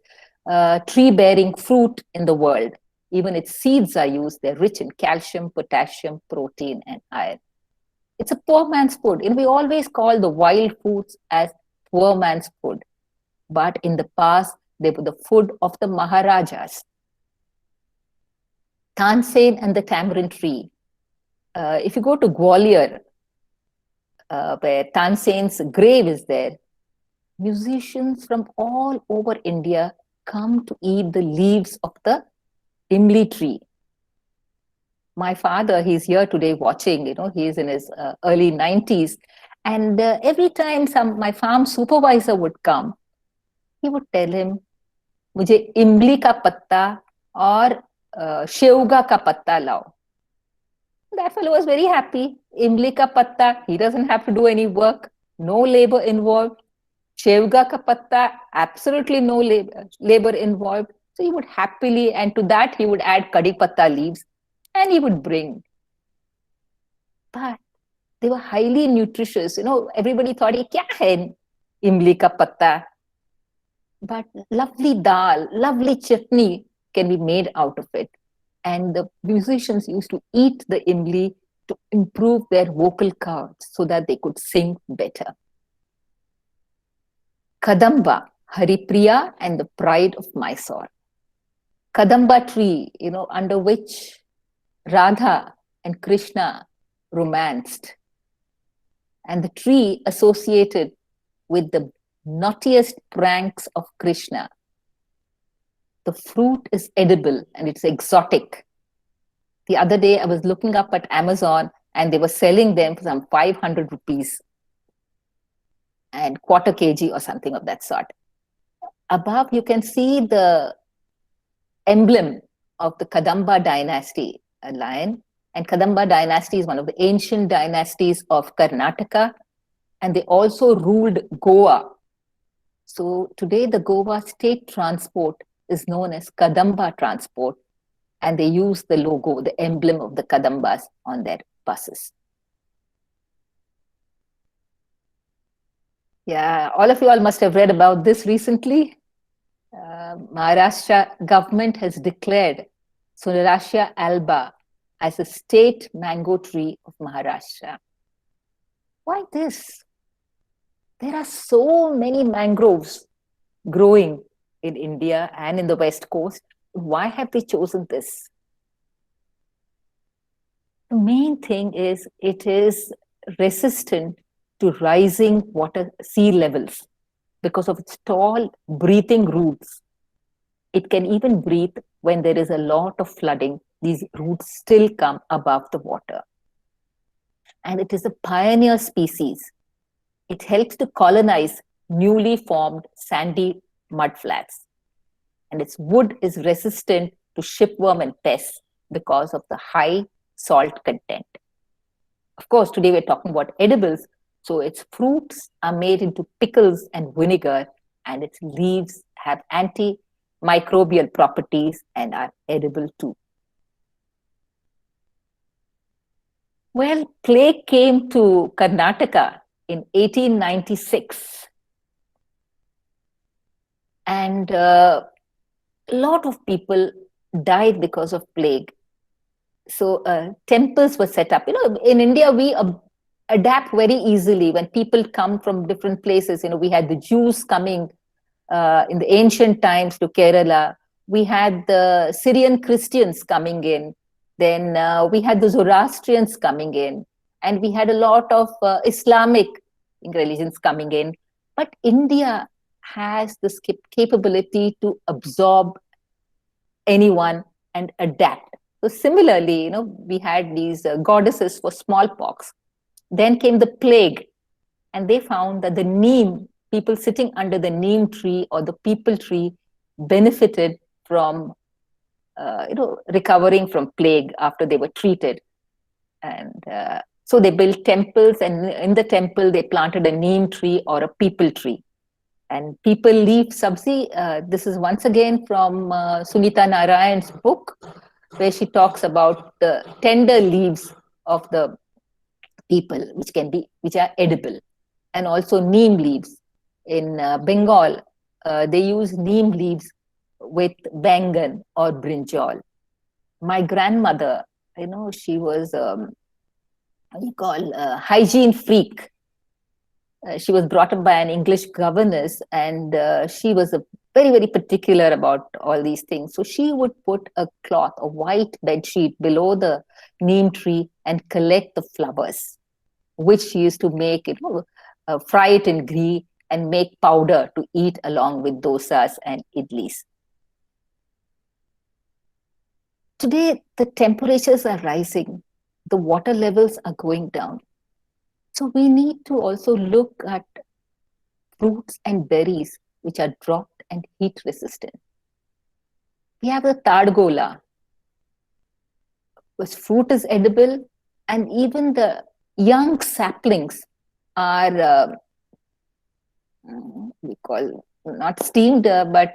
tree-bearing fruit in the world. Even its seeds are used. They're rich in calcium, potassium, protein, and iron. It's a poor man's food. We always call the wild foods as poor man's food. But in the past, they were the food of the Maharajas. Tansen and the tamarind tree. If you go to Gwalior, where Tansen's grave is there, musicians from all over India come to eat the leaves of the Imli tree. My father, he's here today watching, he's in his early 90s. And every time my farm supervisor would come, he would tell him, "Mujhe Imli ka patta aur Sheuga ka patta lao." That fellow was very happy. Imli ka patta, he doesn't have to do any work, no labor involved. Sheuga ka patta, absolutely no labor involved. So he would happily, and to that he would add kadi patta leaves, and he would bring. But they were highly nutritious. Everybody thought, kya hai imli ka patta? But lovely dal, lovely chutney can be made out of it. And the musicians used to eat the imli to improve their vocal cords so that they could sing better. Kadamba, Haripriya, and the pride of Mysore. Kadamba tree, under which Radha and Krishna romanced. And the tree associated with the naughtiest pranks of Krishna. The fruit is edible and it's exotic. The other day I was looking up at Amazon and they were selling them for some 500 rupees and quarter kg or something of that sort. Above you can see the emblem of the Kadamba dynasty, a lion. And Kadamba dynasty is one of the ancient dynasties of Karnataka, and they also ruled Goa. So today the Goa state transport is known as Kadamba Transport, and they use the logo, the emblem of the Kadambas on their buses. Yeah, all of you all must have read about this recently. Maharashtra government has declared Sunarashia alba as a state mango tree of Maharashtra. Why this? There are so many mangroves growing in India and in the West Coast. Why have they chosen this? The main thing is it is resistant to rising sea levels because of its tall breathing roots. It can even breathe when there is a lot of flooding. These roots still come above the water. And it is a pioneer species. it helps to colonize newly formed sandy mudflats. And its wood is resistant to shipworm and pests because of the high salt content. Of course, today we're talking about edibles, so its fruits are made into pickles and vinegar, and its leaves have antimicrobial properties and are edible too. Well, plague came to Karnataka in 1896, and a lot of people died because of plague. So temples were set up. In India, we adapt very easily when people come from different places. We had the Jews coming in the ancient times to Kerala. We had the Syrian Christians coming in. Then we had the Zoroastrians coming in. And we had a lot of Islamic religions coming in. But India has this capability to absorb anyone and adapt. So similarly, we had these goddesses for smallpox. Then came the plague, and they found that the neem, people sitting under the neem tree or the peepal tree, benefited from, recovering from plague after they were treated. And so they built temples, and in the temple they planted a neem tree or a peepal tree. And people leaf sabzi. This is once again from Sunita Narayan's book, where she talks about the tender leaves of the people, which are edible, and also neem leaves. In Bengal, they use neem leaves with bangan or brinjal. My grandmother, she was a hygiene freak. She was brought up by an English governess, and she was very, very particular about all these things. So she would put a white bed sheet below the neem tree and collect the flowers, which she used to make, fry it in ghee and make powder to eat along with dosas and idlis. Today, the temperatures are rising. The water levels are going down. So we need to also look at fruits and berries which are drought and heat resistant. We have the tadgola, which fruit is edible, and even the young saplings are, we call not steamed, but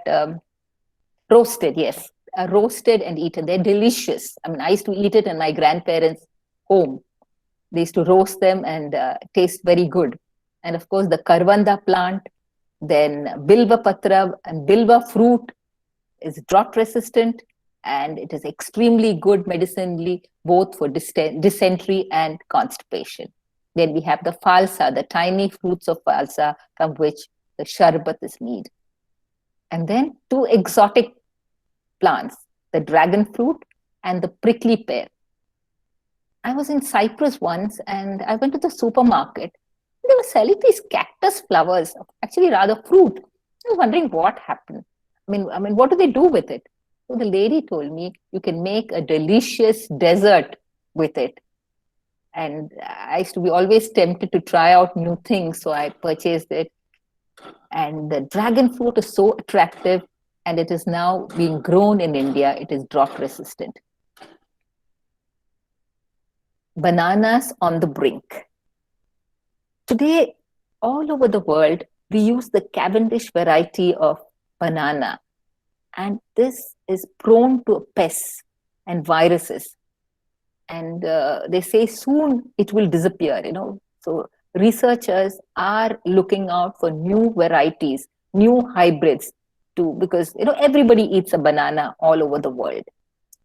roasted, yes, roasted and eaten. They're delicious. I used to eat it in my grandparents' home. They used to roast them and taste very good. And of course, the karvanda plant, then bilva patra and bilva fruit is drought resistant, and it is extremely good medicinally, both for dysentery and constipation. Then we have the falsa, the tiny fruits of falsa from which the sharbat is made. And then two exotic plants, the dragon fruit and the prickly pear. I was in Cyprus once, and I went to the supermarket. They were selling these cactus flowers, actually rather fruit. I was wondering what happened. What do they do with it? So the lady told me you can make a delicious dessert with it. And I used to be always tempted to try out new things, so I purchased it. And the dragon fruit is so attractive, and it is now being grown in India. It is drought resistant. Bananas on the brink. Today, all over the world, we use the Cavendish variety of banana, and this is prone to pests and viruses. And they say soon it will disappear, So researchers are looking out for new varieties, new hybrids because, everybody eats a banana all over the world.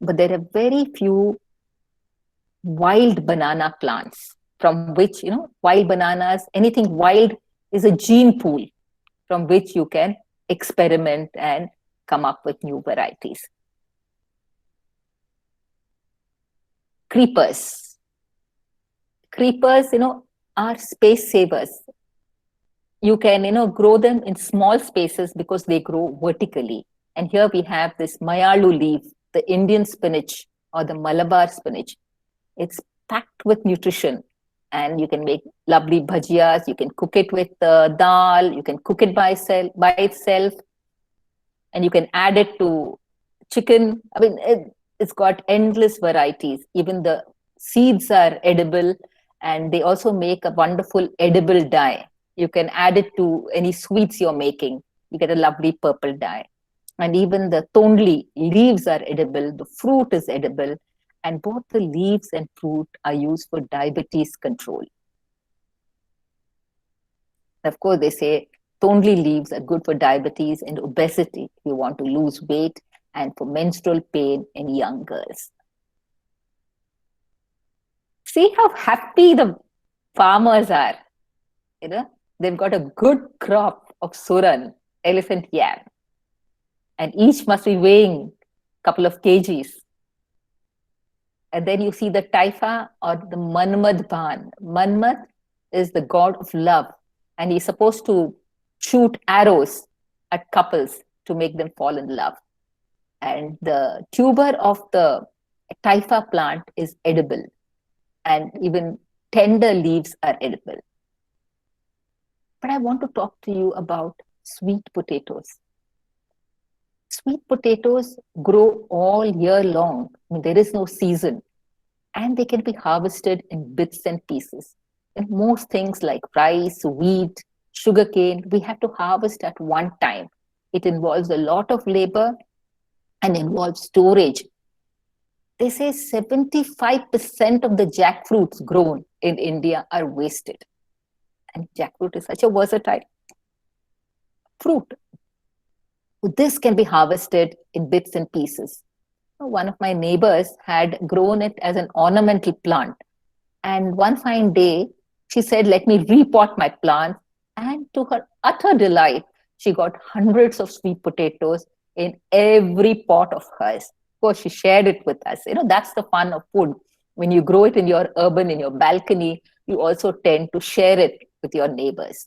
But there are very few wild banana plants from which, wild bananas, anything wild is a gene pool from which you can experiment and come up with new varieties. Creepers. Creepers, are space savers. You can, grow them in small spaces because they grow vertically. And here we have this Mayalu leaf, the Indian spinach or the Malabar spinach. It's packed with nutrition. And you can make lovely bhajiyas. You can cook it with dal. You can cook it by itself. And you can add it to chicken. I mean, it's got endless varieties. Even the seeds are edible, and they also make a wonderful edible dye. You can add it to any sweets you're making. You get a lovely purple dye. And even the tondli leaves are edible. The fruit is edible. And both the leaves and fruit are used for diabetes control. Of course, they say tondli leaves are good for diabetes and obesity if you want to lose weight, and for menstrual pain in young girls. See how happy the farmers are. You know, they've got a good crop of suran, elephant yam, and each must be weighing a couple of kgs. And then you see the Taifa or the Manmad Bhan. Manmad is the god of love, and he's supposed to shoot arrows at couples to make them fall in love. And the tuber of the Taifa plant is edible, and even tender leaves are edible. But I want to talk to you about sweet potatoes. Sweet potatoes grow all year long. I mean, there is no season, and they can be harvested in bits and pieces. And most things like rice, wheat, sugarcane, we have to harvest at one time. It involves a lot of labor and involves storage. They say 75% of the jackfruits grown in India are wasted. And jackfruit is such a versatile fruit. This can be harvested in bits and pieces. One of my neighbors had grown it as an ornamental plant. And one fine day, she said, let me repot my plant. And to her utter delight, she got hundreds of sweet potatoes in every pot of hers. Of course, she shared it with us. You know, that's the fun of food. When you grow it in your balcony, you also tend to share it with your neighbors.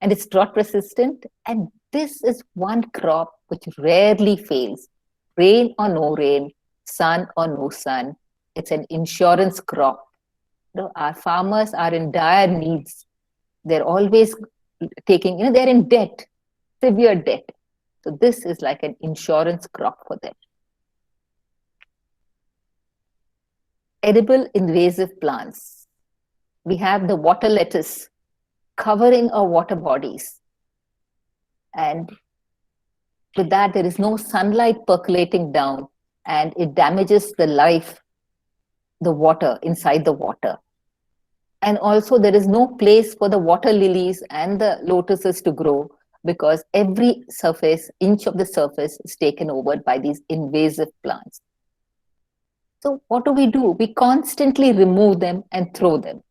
And it's drought resistant. And this is one crop which rarely fails. Rain or no rain, sun or no sun, it's an insurance crop. You know, our farmers are in dire needs. They're always taking, they're in debt, severe debt. So this is like an insurance crop for them. Edible invasive plants. We have the water lettuce covering our water bodies. And with that, there is no sunlight percolating down, and it damages the life, the water, inside the water. And also there is no place for the water lilies and the lotuses to grow, because every inch of the surface is taken over by these invasive plants. So what do? We constantly remove them and throw them.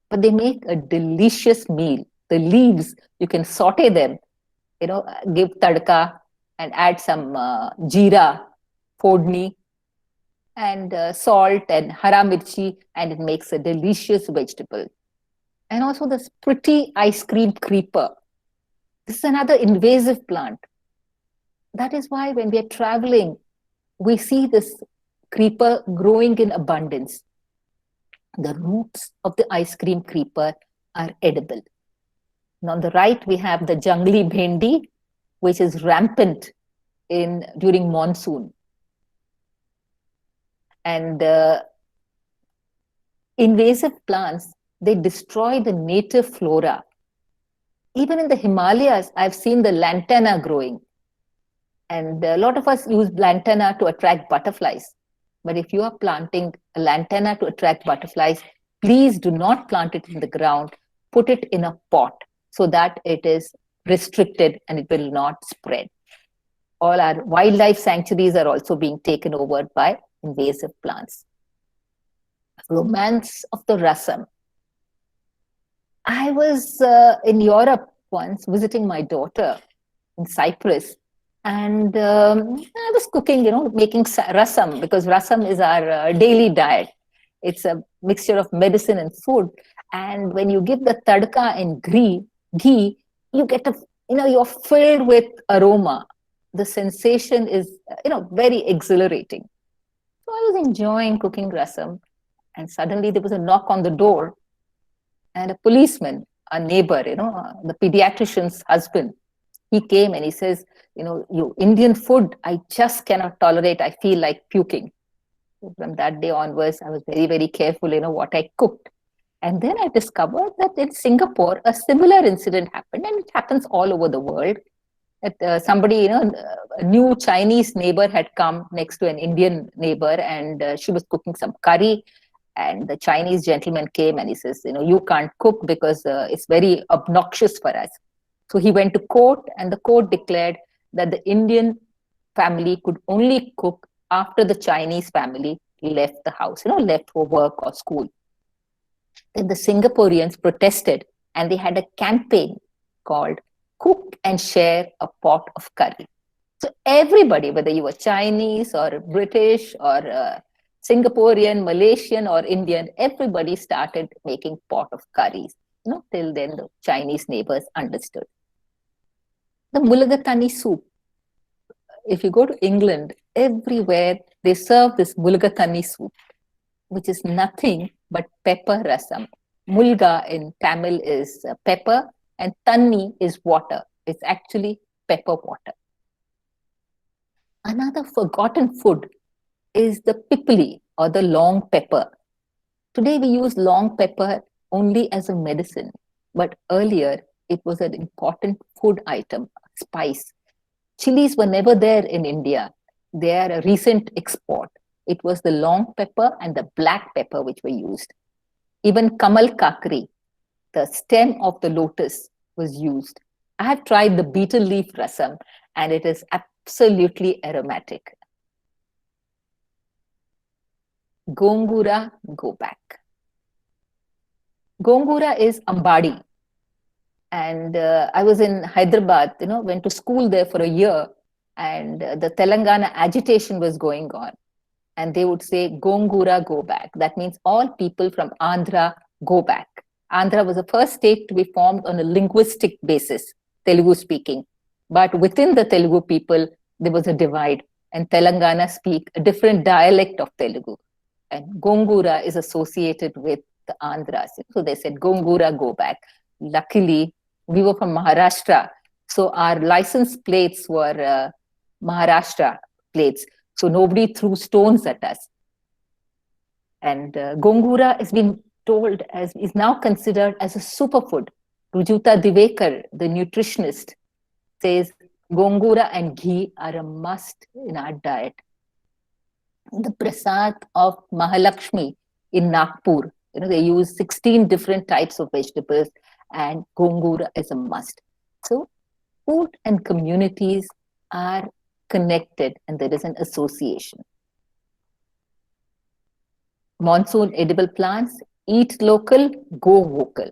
But they make a delicious meal. The leaves, you can saute them, give tadka and add some jeera, fodni, and salt and hara mirchi, and it makes a delicious vegetable. And also this pretty ice cream creeper. This is another invasive plant. That is why when we are traveling, we see this creeper growing in abundance. The roots of the ice cream creeper are edible. And on the right, we have the jungli bhendi, which is rampant during monsoon. And invasive plants, they destroy the native flora. Even in the Himalayas, I've seen the lantana growing. And a lot of us use lantana to attract butterflies. But if you are planting a lantana to attract butterflies, please do not plant it in the ground. Put it in a pot so that it is restricted and it will not spread. All our wildlife sanctuaries are also being taken over by invasive plants. Romance of the rasam. I was in Europe once visiting my daughter in Cyprus, and I was cooking, making rasam, because rasam is our daily diet. It's a mixture of medicine and food. And when you give the tadka and ghee, you get you're filled with aroma. The sensation is, very exhilarating. So I was enjoying cooking rasam. And suddenly there was a knock on the door, and a policeman, a neighbor, the pediatrician's husband, he came and he says, you Indian food, I just cannot tolerate. I feel like puking. So from that day onwards, I was very, very careful, what I cooked. And then I discovered that in Singapore, a similar incident happened, and it happens all over the world. That somebody, a new Chinese neighbor had come next to an Indian neighbor, and she was cooking some curry. And the Chinese gentleman came and he says, you can't cook because it's very obnoxious for us. So he went to court, and the court declared that the Indian family could only cook after the Chinese family left the house, left for work or school. Then the Singaporeans protested, and they had a campaign called Cook and Share a Pot of Curry. So everybody, whether you were Chinese or British or Singaporean, Malaysian or Indian, everybody started making pot of curries. Till then the Chinese neighbors understood. The mulligatawny soup. If you go to England, everywhere they serve this mulligatawny soup, which is nothing but pepper rasam. Mulga in Tamil is pepper, and tanni is water. It's actually pepper water. Another forgotten food is the pipli, or the long pepper. Today we use long pepper only as a medicine, but earlier it was an important food item, spice. Chilies were never there in India. They are a recent export. It was the long pepper and the black pepper which were used. Even kamal kakri, the stem of the lotus, was used. I have tried the betel leaf rasam, and it is absolutely aromatic. Gongura, go back. Gongura is ambadi. And I was in Hyderabad, went to school there for a year, and the Telangana agitation was going on. And they would say, Gongura, go back. That means all people from Andhra, go back. Andhra was the first state to be formed on a linguistic basis, Telugu speaking. But within the Telugu people, there was a divide, and Telangana speak a different dialect of Telugu. And Gongura is associated with the Andhras. So they said, Gongura, go back. Luckily, we were from Maharashtra, so our license plates were Maharashtra plates. So nobody threw stones at us. And Gongura has been told is now considered as a superfood. Rujuta Divekar, the nutritionist, says Gongura and ghee are a must in our diet. The prasad of Mahalakshmi in Nagpur, they use 16 different types of vegetables, and Gongura is a must. So food and communities are connected, and there is an association. Monsoon edible plants, eat local, go vocal.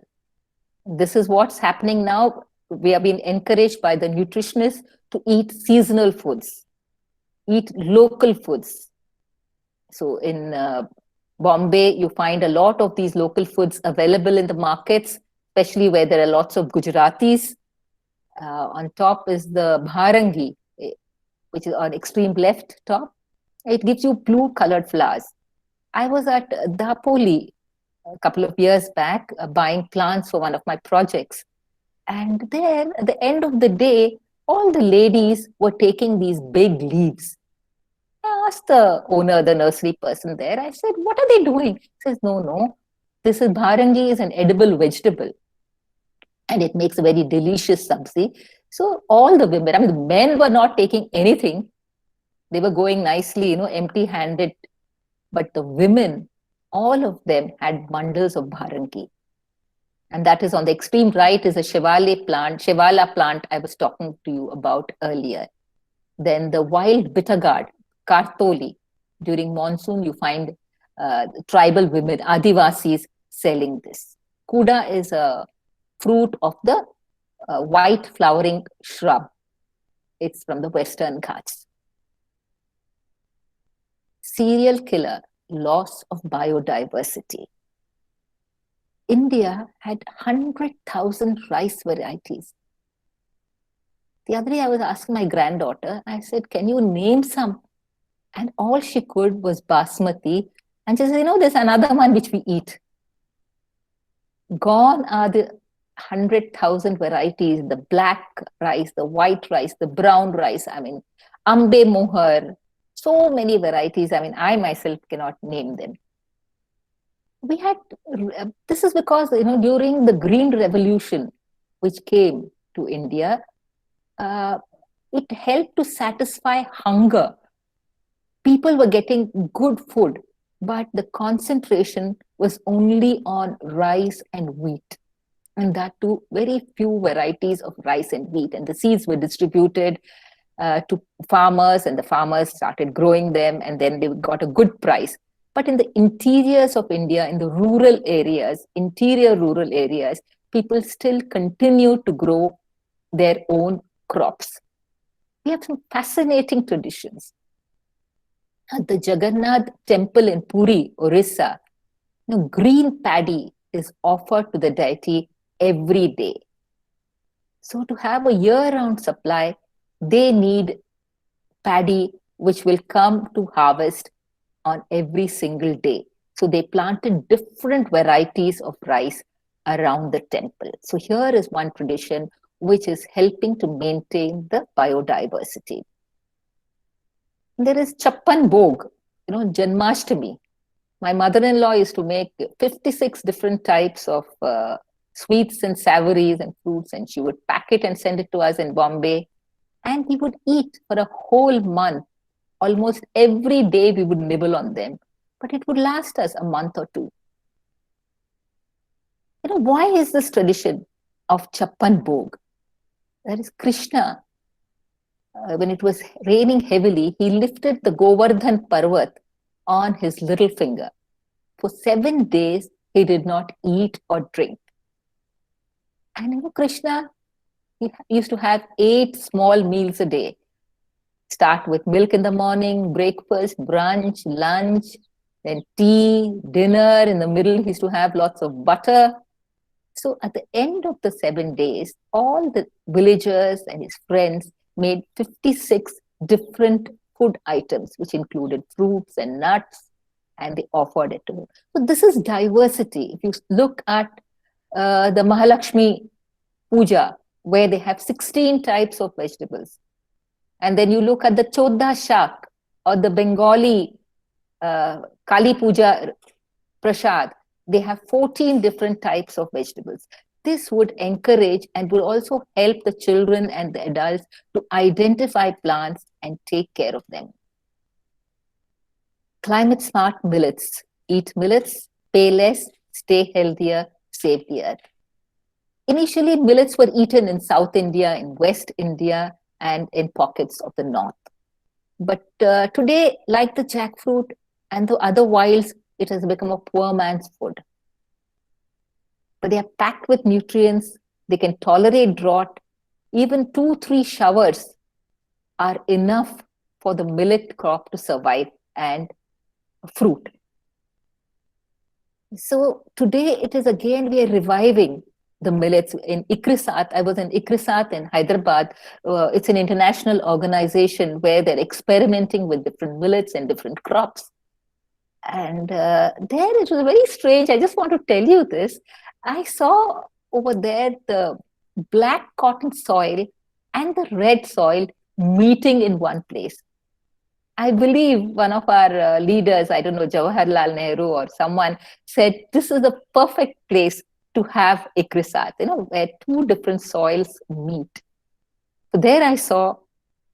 This is what's happening now. We are being encouraged by the nutritionists to eat seasonal foods, eat local foods. So in Bombay, you find a lot of these local foods available in the markets, especially where there are lots of Gujaratis. On top is the bharangi, which is on extreme left top. It gives you blue colored flowers. I was at Dapoli a couple of years back buying plants for one of my projects. And there, at the end of the day, all the ladies were taking these big leaves. I asked the owner, the nursery person there, I said, what are they doing? He says, no, this is bharangi, is an edible vegetable. And it makes a very delicious sabzi. So all the women, the men were not taking anything. They were going nicely, empty-handed. But the women, all of them had bundles of bharangi. And that is on the extreme right is a Shevala plant I was talking to you about earlier. Then the wild bitter gourd, Kartoli. During monsoon, you find tribal women, Adivasis, selling this. Kuda is a fruit of the white flowering shrub. It's from the Western Ghats. Serial killer, loss of biodiversity. India had 100,000 rice varieties. The other day I was asking my granddaughter, I said, can you name some? And all she could was basmati And she says, there's another one which we eat. Gone are the 100,000 varieties, the black rice, the white rice, the brown rice. I mean, ambe mohar, so many varieties. I mean, I myself cannot name them. This is because, during the Green Revolution, which came to India, it helped to satisfy hunger. People were getting good food, but the concentration was only on rice and wheat. And that too, very few varieties of rice and wheat. And the seeds were distributed to farmers, and the farmers started growing them, and then they got a good price. But in the interiors of India, in the rural areas, interior rural areas, people still continue to grow their own crops. We have some fascinating traditions. At the Jagannath temple in Puri, Orissa, green paddy is offered to the deity every day. So to have a year-round supply, they need paddy which will come to harvest on every single day. So they planted different varieties of rice around the temple. So here is one tradition which is helping to maintain the biodiversity. There is Chappan Bhog, Janmashtami. My mother-in-law used to make 56 different types of sweets and savories and fruits, and she would pack it and send it to us in Bombay. And we would eat for a whole month. Almost every day we would nibble on them, but it would last us a month or two. Why is this tradition of Chappan Bhog? That is Krishna. When it was raining heavily, he lifted the Govardhan Parvat on his little finger. For 7 days, he did not eat or drink. And Krishna, he used to have 8 small meals a day. Start with milk in the morning, breakfast, brunch, lunch, then tea, dinner. In the middle, he used to have lots of butter. So at the end of the 7 days, all the villagers and his friends made 56 different food items, which included fruits and nuts, and they offered it to him. So this is diversity. If you look at the Mahalakshmi Puja, where they have 16 types of vegetables, and then you look at the Chodda Shak or the Bengali Kali Puja Prasad, they have 14 different types of vegetables. This would encourage and will also help the children and the adults to identify plants and take care of them. Climate smart millets. Eat millets, pay less, stay healthier, save the earth. Initially, millets were eaten in South India, in West India, and in pockets of the North. But today, like the jackfruit and the other wilds, it has become a poor man's food. But they are packed with nutrients. They can tolerate drought. Even 2-3 showers are enough for the millet crop to survive and fruit. So today it is again, we are reviving the millets in ICRISAT. I was in ICRISAT in Hyderabad. It's an international organization where they're experimenting with different millets and different crops. And there it was very strange. I just want to tell you this. I saw over there the black cotton soil and the red soil meeting in one place. I believe one of our leaders, I don't know, Jawaharlal Nehru or someone, said this is the perfect place to have ICRISAT, where 2 different soils meet. So there I saw,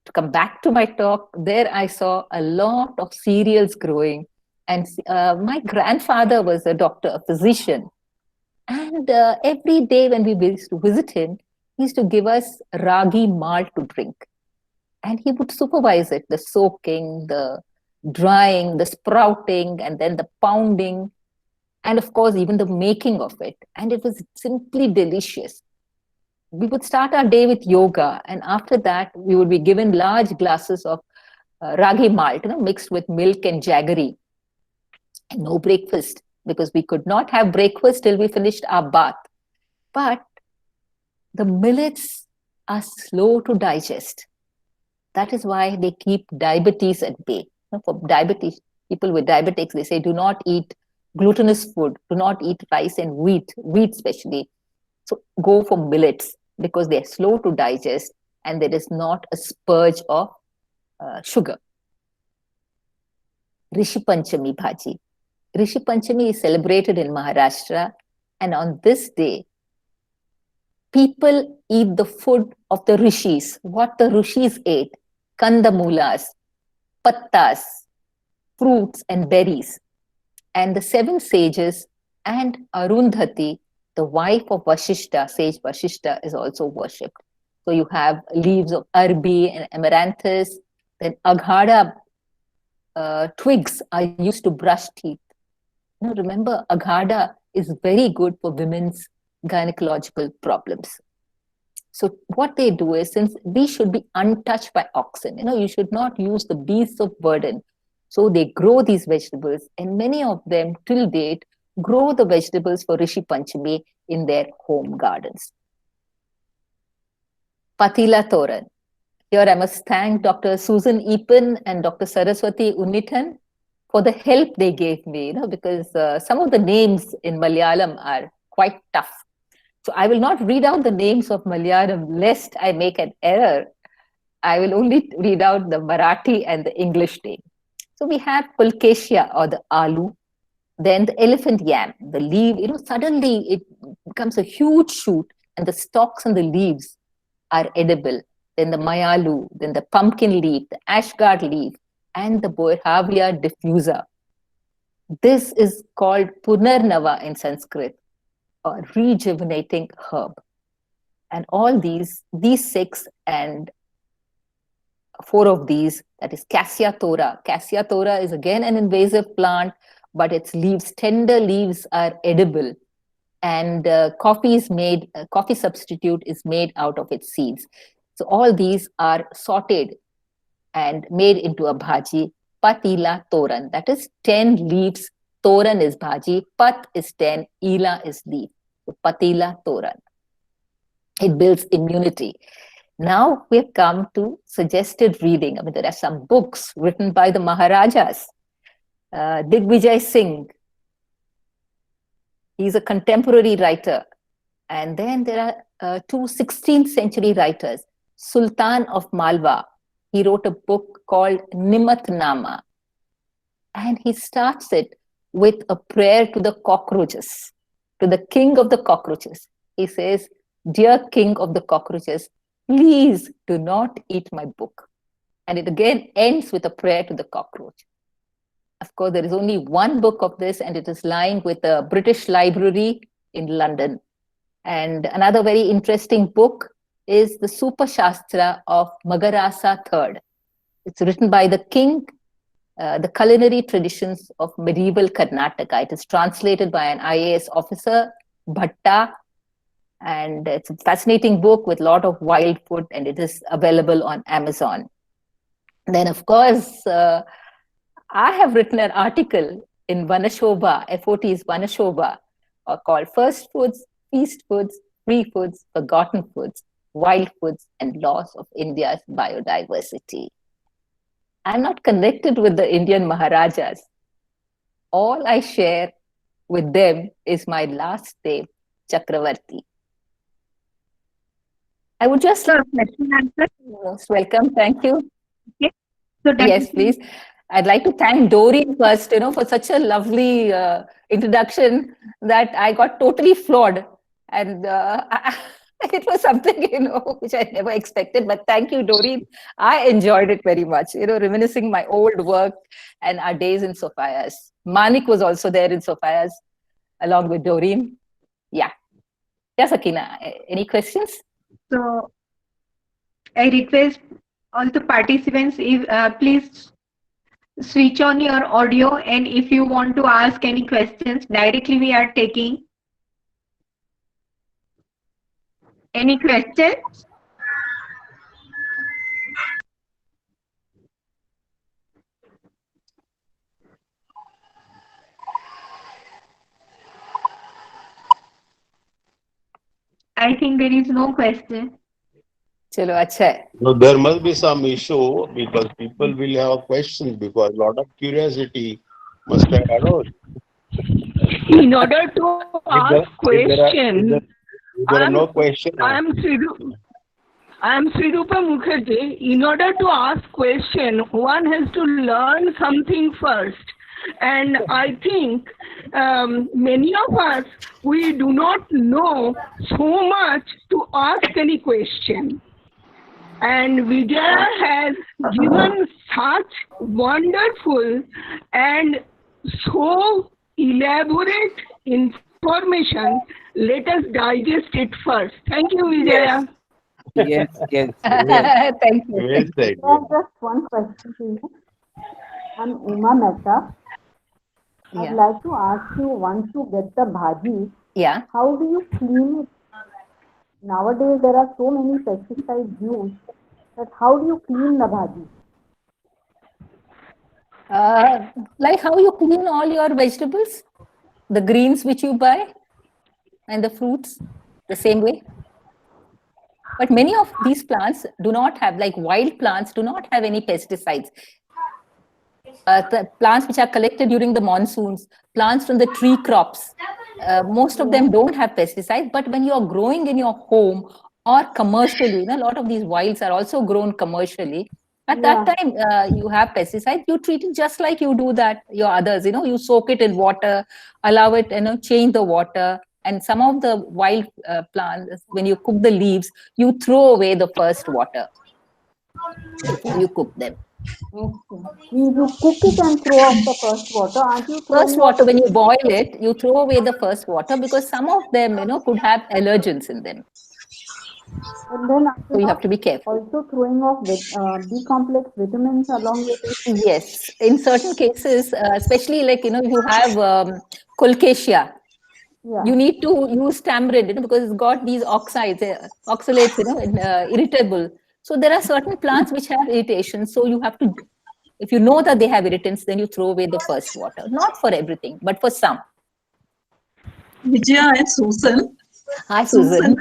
to come back to my talk, there I saw a lot of cereals growing. And my grandfather was a doctor, a physician. And every day when we used to visit him, he used to give us ragi malt to drink. And he would supervise it, the soaking, the drying, the sprouting, and then the pounding. And of course, even the making of it. And it was simply delicious. We would start our day with yoga. And after that, we would be given large glasses of ragi malt, mixed with milk and jaggery. And no breakfast, because we could not have breakfast till we finished our bath. But the millets are slow to digest. That is why they keep diabetes at bay. For diabetes people with diabetics, they say do not eat glutinous food, do not eat rice and wheat especially. So go for millets because they're slow to digest and there is not a spurge of sugar. Rishi Panchami Bhaji. Rishi Panchami is celebrated in Maharashtra, and on this day, people eat the food of the rishis, what the rishis ate, kandamulas, pattas, fruits and berries. And the seven sages and Arundhati, the wife of Vashishta, sage Vashishta, is also worshipped. So you have leaves of arbi and amaranthus, then aghada twigs are used to brush teeth. Now remember, aghada is very good for women's gynecological problems. So what they do is, since these should be untouched by oxen, you should not use the beasts of burden. So they grow these vegetables, and many of them till date grow the vegetables for Rishi Panchami in their home gardens. Patila Toran. Here I must thank Dr. Susan Epen and Dr. Saraswati Unithan for the help they gave me, because some of the names in Malayalam are quite tough. So I will not read out the names of Malayalam lest I make an error. I will only read out the Marathi and the English name. So we have pulcasia or the aloo, then the elephant yam, the leaf, suddenly it becomes a huge shoot and the stalks and the leaves are edible. Then the mayalu, then the pumpkin leaf, the ashgard leaf, and the Boerhaavia diffusa. This is called Punarnava in Sanskrit, or rejuvenating herb. And all these six and four of these, that is Cassia tora. Cassia tora is again an invasive plant, but its leaves, tender leaves, are edible. And coffee substitute is made out of its seeds. So all these are sauteed and made into a bhaji, patila toran. That is 10 leaves. Toran is bhaji, pat is 10, ila is leaf. So patila toran. It builds immunity. Now we have come to suggested reading. There are some books written by the Maharajas. Digvijay Singh, he's a contemporary writer. And then there are two 16th century writers. Sultan of Malwa, he wrote a book called Nimat Nama. And he starts it with a prayer to the cockroaches, to the king of the cockroaches. He says, "Dear king of the cockroaches, please do not eat my book." And it again ends with a prayer to the cockroach. Of course, there is only one book of this, and it is lying with the British Library in London. And another very interesting book is the Supa Shastra of Magarasa III. It's written by the king, the culinary traditions of medieval Karnataka. It is translated by an IAS officer, Bhatta, and it's a fascinating book with a lot of wild food, and it is available on Amazon. Then, of course, I have written an article in Vanashobha, FOT's Vanashobha, called First Foods, Feast Foods, Free Foods, Forgotten Foods, Wild Foods, and Loss of India's Biodiversity. I'm not connected with the Indian Maharajas. All I share with them is my last name, Chakravarti. I would just... Question answer. Most welcome. Thank you. Okay. So yes, please. I'd like to thank Doreen first, for such a lovely introduction that I got totally floored. And it was something, which I never expected. But thank you, Doreen. I enjoyed it very much, reminiscing my old work and our days in Sophia's. Manik was also there in Sophia's, along with Doreen. Yeah. Yeah, Sakina, any questions? So I request all the participants, if please switch on your audio, and if you want to ask any questions, directly we are taking. Any questions? I think there is no question. चलो अच्छा है. No, there must be some issue because people will have questions because a lot of curiosity must have arose. In order to ask question, If there are no questions, I am Srirupa Mukherjee. In order to ask question, one has to learn something first. And I think many of us, we do not know so much to ask any question. And Vijaya has given such wonderful and so elaborate information. Let us digest it first. Thank you, Vijaya. Yes. Thank you. well said. Just one question to you. I'm Uma Mehta. I'd Yeah. like to ask you, once you get the bhaji, Yeah. how do you clean it? Nowadays, there are so many pesticides used, that how do you clean the bhaji? Like how you clean all your vegetables, the greens which you buy, and the fruits, the same way. But many of these plants do not have, like wild plants, do not have any pesticides. The plants which are collected during the monsoons, plants from the tree crops, most of them don't have pesticides. But when you are growing in your home or commercially, a lot of these wilds are also grown commercially. At that time, you have pesticides. You treat it just like you do that your others. You soak it in water, allow it, change the water. And some of the wild plants, when you cook the leaves, you throw away the first water before you cook them. Okay. You cook it and throw off the first water. Aren't you throwing First water, when you boil it, you throw away the first water because some of them, could have allergens in them. And then So you have to be careful. also throwing off B-complex vitamins along with it? Yes, in certain cases, especially like, you have Colocasia, you need to use tamarind, because it's got these oxalates, irritable. So there are certain plants which have irritation. So you have to, if you know that they have irritants, then you throw away the first water. Not for everything, but for some. Vijaya and Susan. Hi, Susan.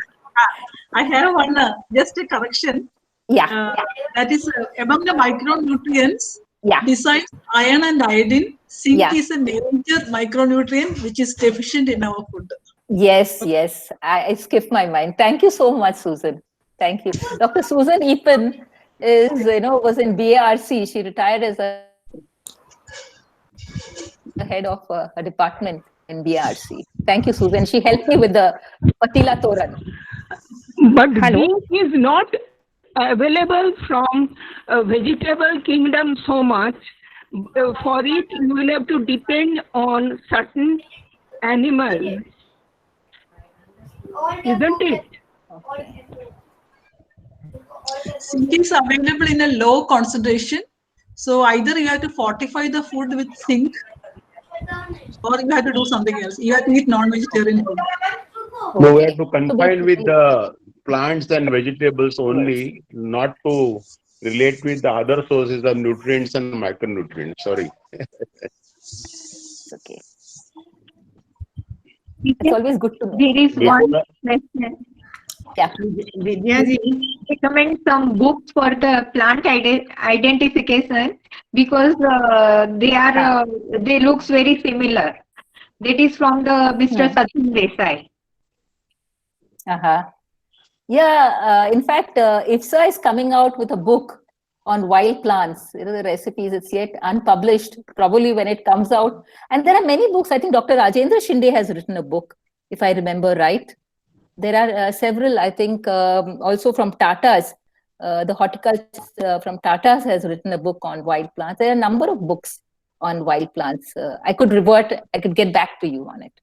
I have one, just a correction. Yeah. That is among the micronutrients, Yeah. besides iron and iodine, zinc Yeah. is a major micronutrient which is deficient in our food. Yes. I skipped my mind. Thank you so much, Susan. Thank you. Dr. Susan Epen is, was in BARC. She retired as the head of a department in BARC. Thank you, Susan. She helped me with the Patila Toran. But zinc is not available from vegetable kingdom so much. For it, you will have to depend on certain animals. Isn't it? Okay. Zinc is available in a low concentration. So either you have to fortify the food with zinc or you have to do something else. You have to eat non-vegetarian food. No, we have to confine with the plants and vegetables only, not to relate with the other sources of nutrients and micronutrients. Sorry. It's okay. It's always good to know. There is one question. Yeah. Vidyaji, recommend some books for the plant identification because they looks very similar. That is from the Mr. Sachin Desai. Yeah, in fact, IFSA is coming out with a book on wild plants, the recipes. It's yet unpublished, probably when it comes out. And there are many books. I think Dr. Rajendra Shinde has written a book, if I remember right. There are several, I think, also from Tata's. The horticulturist from Tata's has written a book on wild plants. There are a number of books on wild plants. I could get back to you on it.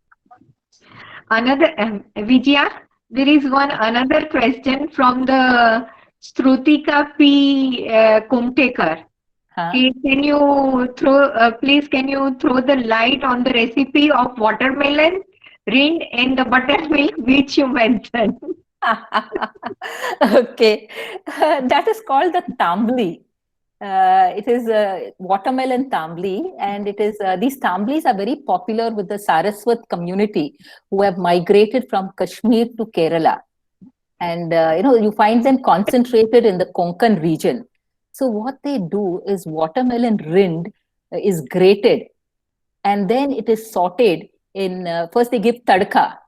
Another, Vijaya, there is another question from the Strutika P. Kumtekar. Can you please throw the light on the recipe of watermelon, rind and the buttermilk which you mentioned? Okay, that is called the tambli. It is a watermelon tambli, and it is these tamblis are very popular with the Saraswat community who have migrated from Kashmir to Kerala. And you find them concentrated in the Konkan region. So what they do is watermelon rind is grated, and then it is sauteed in, first they give tadka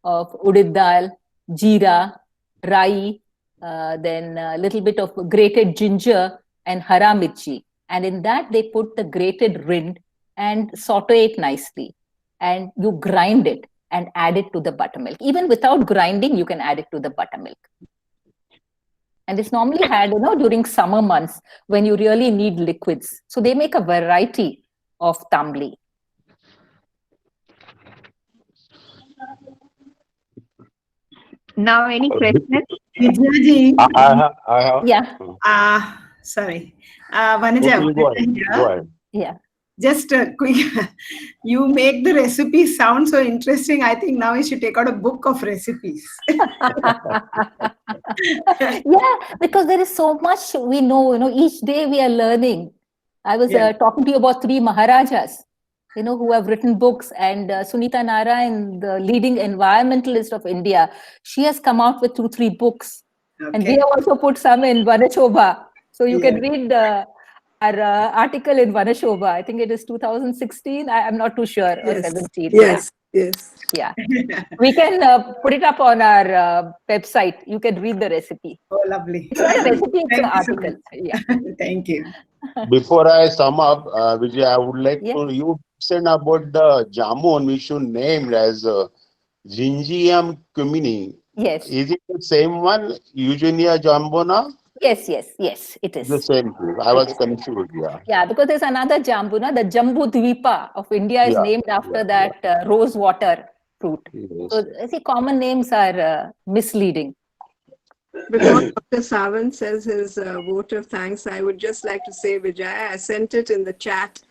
of udid dal, jeera, rai, then a little bit of grated ginger and hara mirchi. And in that they put the grated rind and saute it nicely. And you grind it and add it to the buttermilk. Even without grinding, you can add it to the buttermilk. And it's normally had, during summer months when you really need liquids. So they make a variety of tambli. Now, any questions? Vidyaji. I have. Yeah. Sorry. Vanaja. Okay, go ahead. Yeah. Just a quick, you make the recipe sound so interesting. I think now we should take out a book of recipes. Yeah, because there is so much we know, each day we are learning. I was talking to you about 3 Maharajas, who have written books, and Sunita Narayan, the leading environmentalist of India, she has come out with 2-3 books. Okay. And we have also put some in Vanashobha. So you can read our article in Vanashobha. I think it is 2016. I'm not too sure. Or 17. Yes. Yeah. We can put it up on our website. You can read the recipe. Oh, lovely. It's not a recipe, it's an Thank you so article. much. Yeah. Thank you. Before I sum up, Vijay, I would like to, you said about the jamun, we should name as Gingium cumini. Yes. Is it the same one, Eugenia jambona? Yes, it is. The same thing. I was confused, Yeah, because there's another jambuna, the Jambu Dvipa of India is named after that rose water fruit. Yes. So, see, common names are misleading. Before Dr. Sawant says his vote of thanks, I would just like to say, Vijaya, I sent it in the chat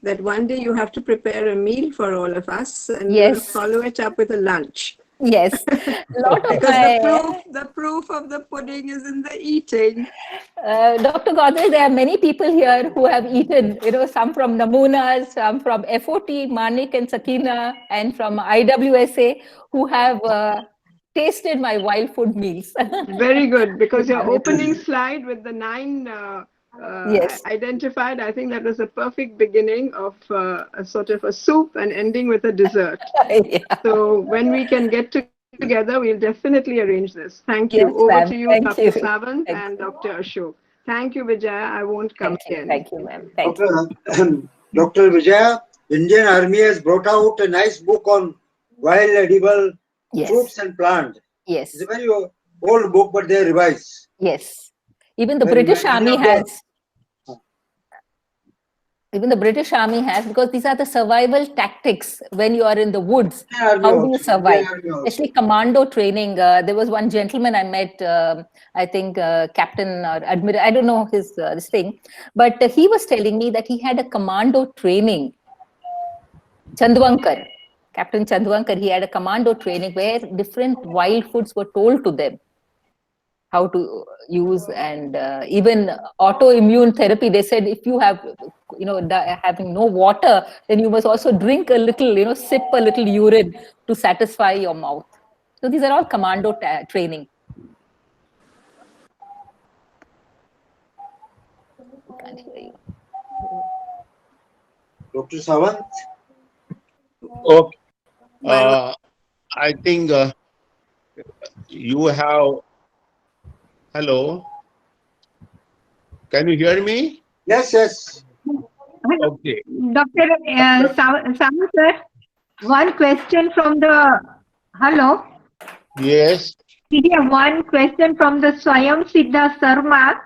that one day you have to prepare a meal for all of us and we'll follow it up with a lunch. Yes, a lot of because the proof of the pudding is in the eating. Dr. Godrej, there are many people here who have eaten, some from Namunas, some from FOT, Manik and Sakina, and from IWSA, who have tasted my wild food meals. Very good, because your opening slide with the 9 identified, I think that was a perfect beginning of a sort of a soup and ending with a dessert. So when we can get together, we'll definitely arrange this. Thank you. Over to you, Dr. Sawant and Dr. Ashok. Thank you, Vijaya. I won't come again. Thank you, ma'am. Dr. Vijaya, Indian Army has brought out a nice book on wild edible fruits and plants. Yes. It's a very old book, but they revised. Yes. Even the British Army has. Even the British Army has, because these are the survival tactics when you are in the woods. How do you survive? Especially commando training. There was one gentleman I met, I think Captain or Admiral, I don't know his this thing, but he was telling me that he had a commando training. Chandwankar, Captain Chandwankar, he had a commando training where different wild foods were told to them how to use, and even autoimmune therapy. They said if you have, having no water, then you must also drink a little, sip a little urine to satisfy your mouth. So these are all commando training. I can't hear you. Dr. Sawant? Okay. I think you have. Hello. Can you hear me? Yes. Okay. Dr. Sawant sir, one question from the, hello? Yes. We have one question from the Swayam Siddha Sarma.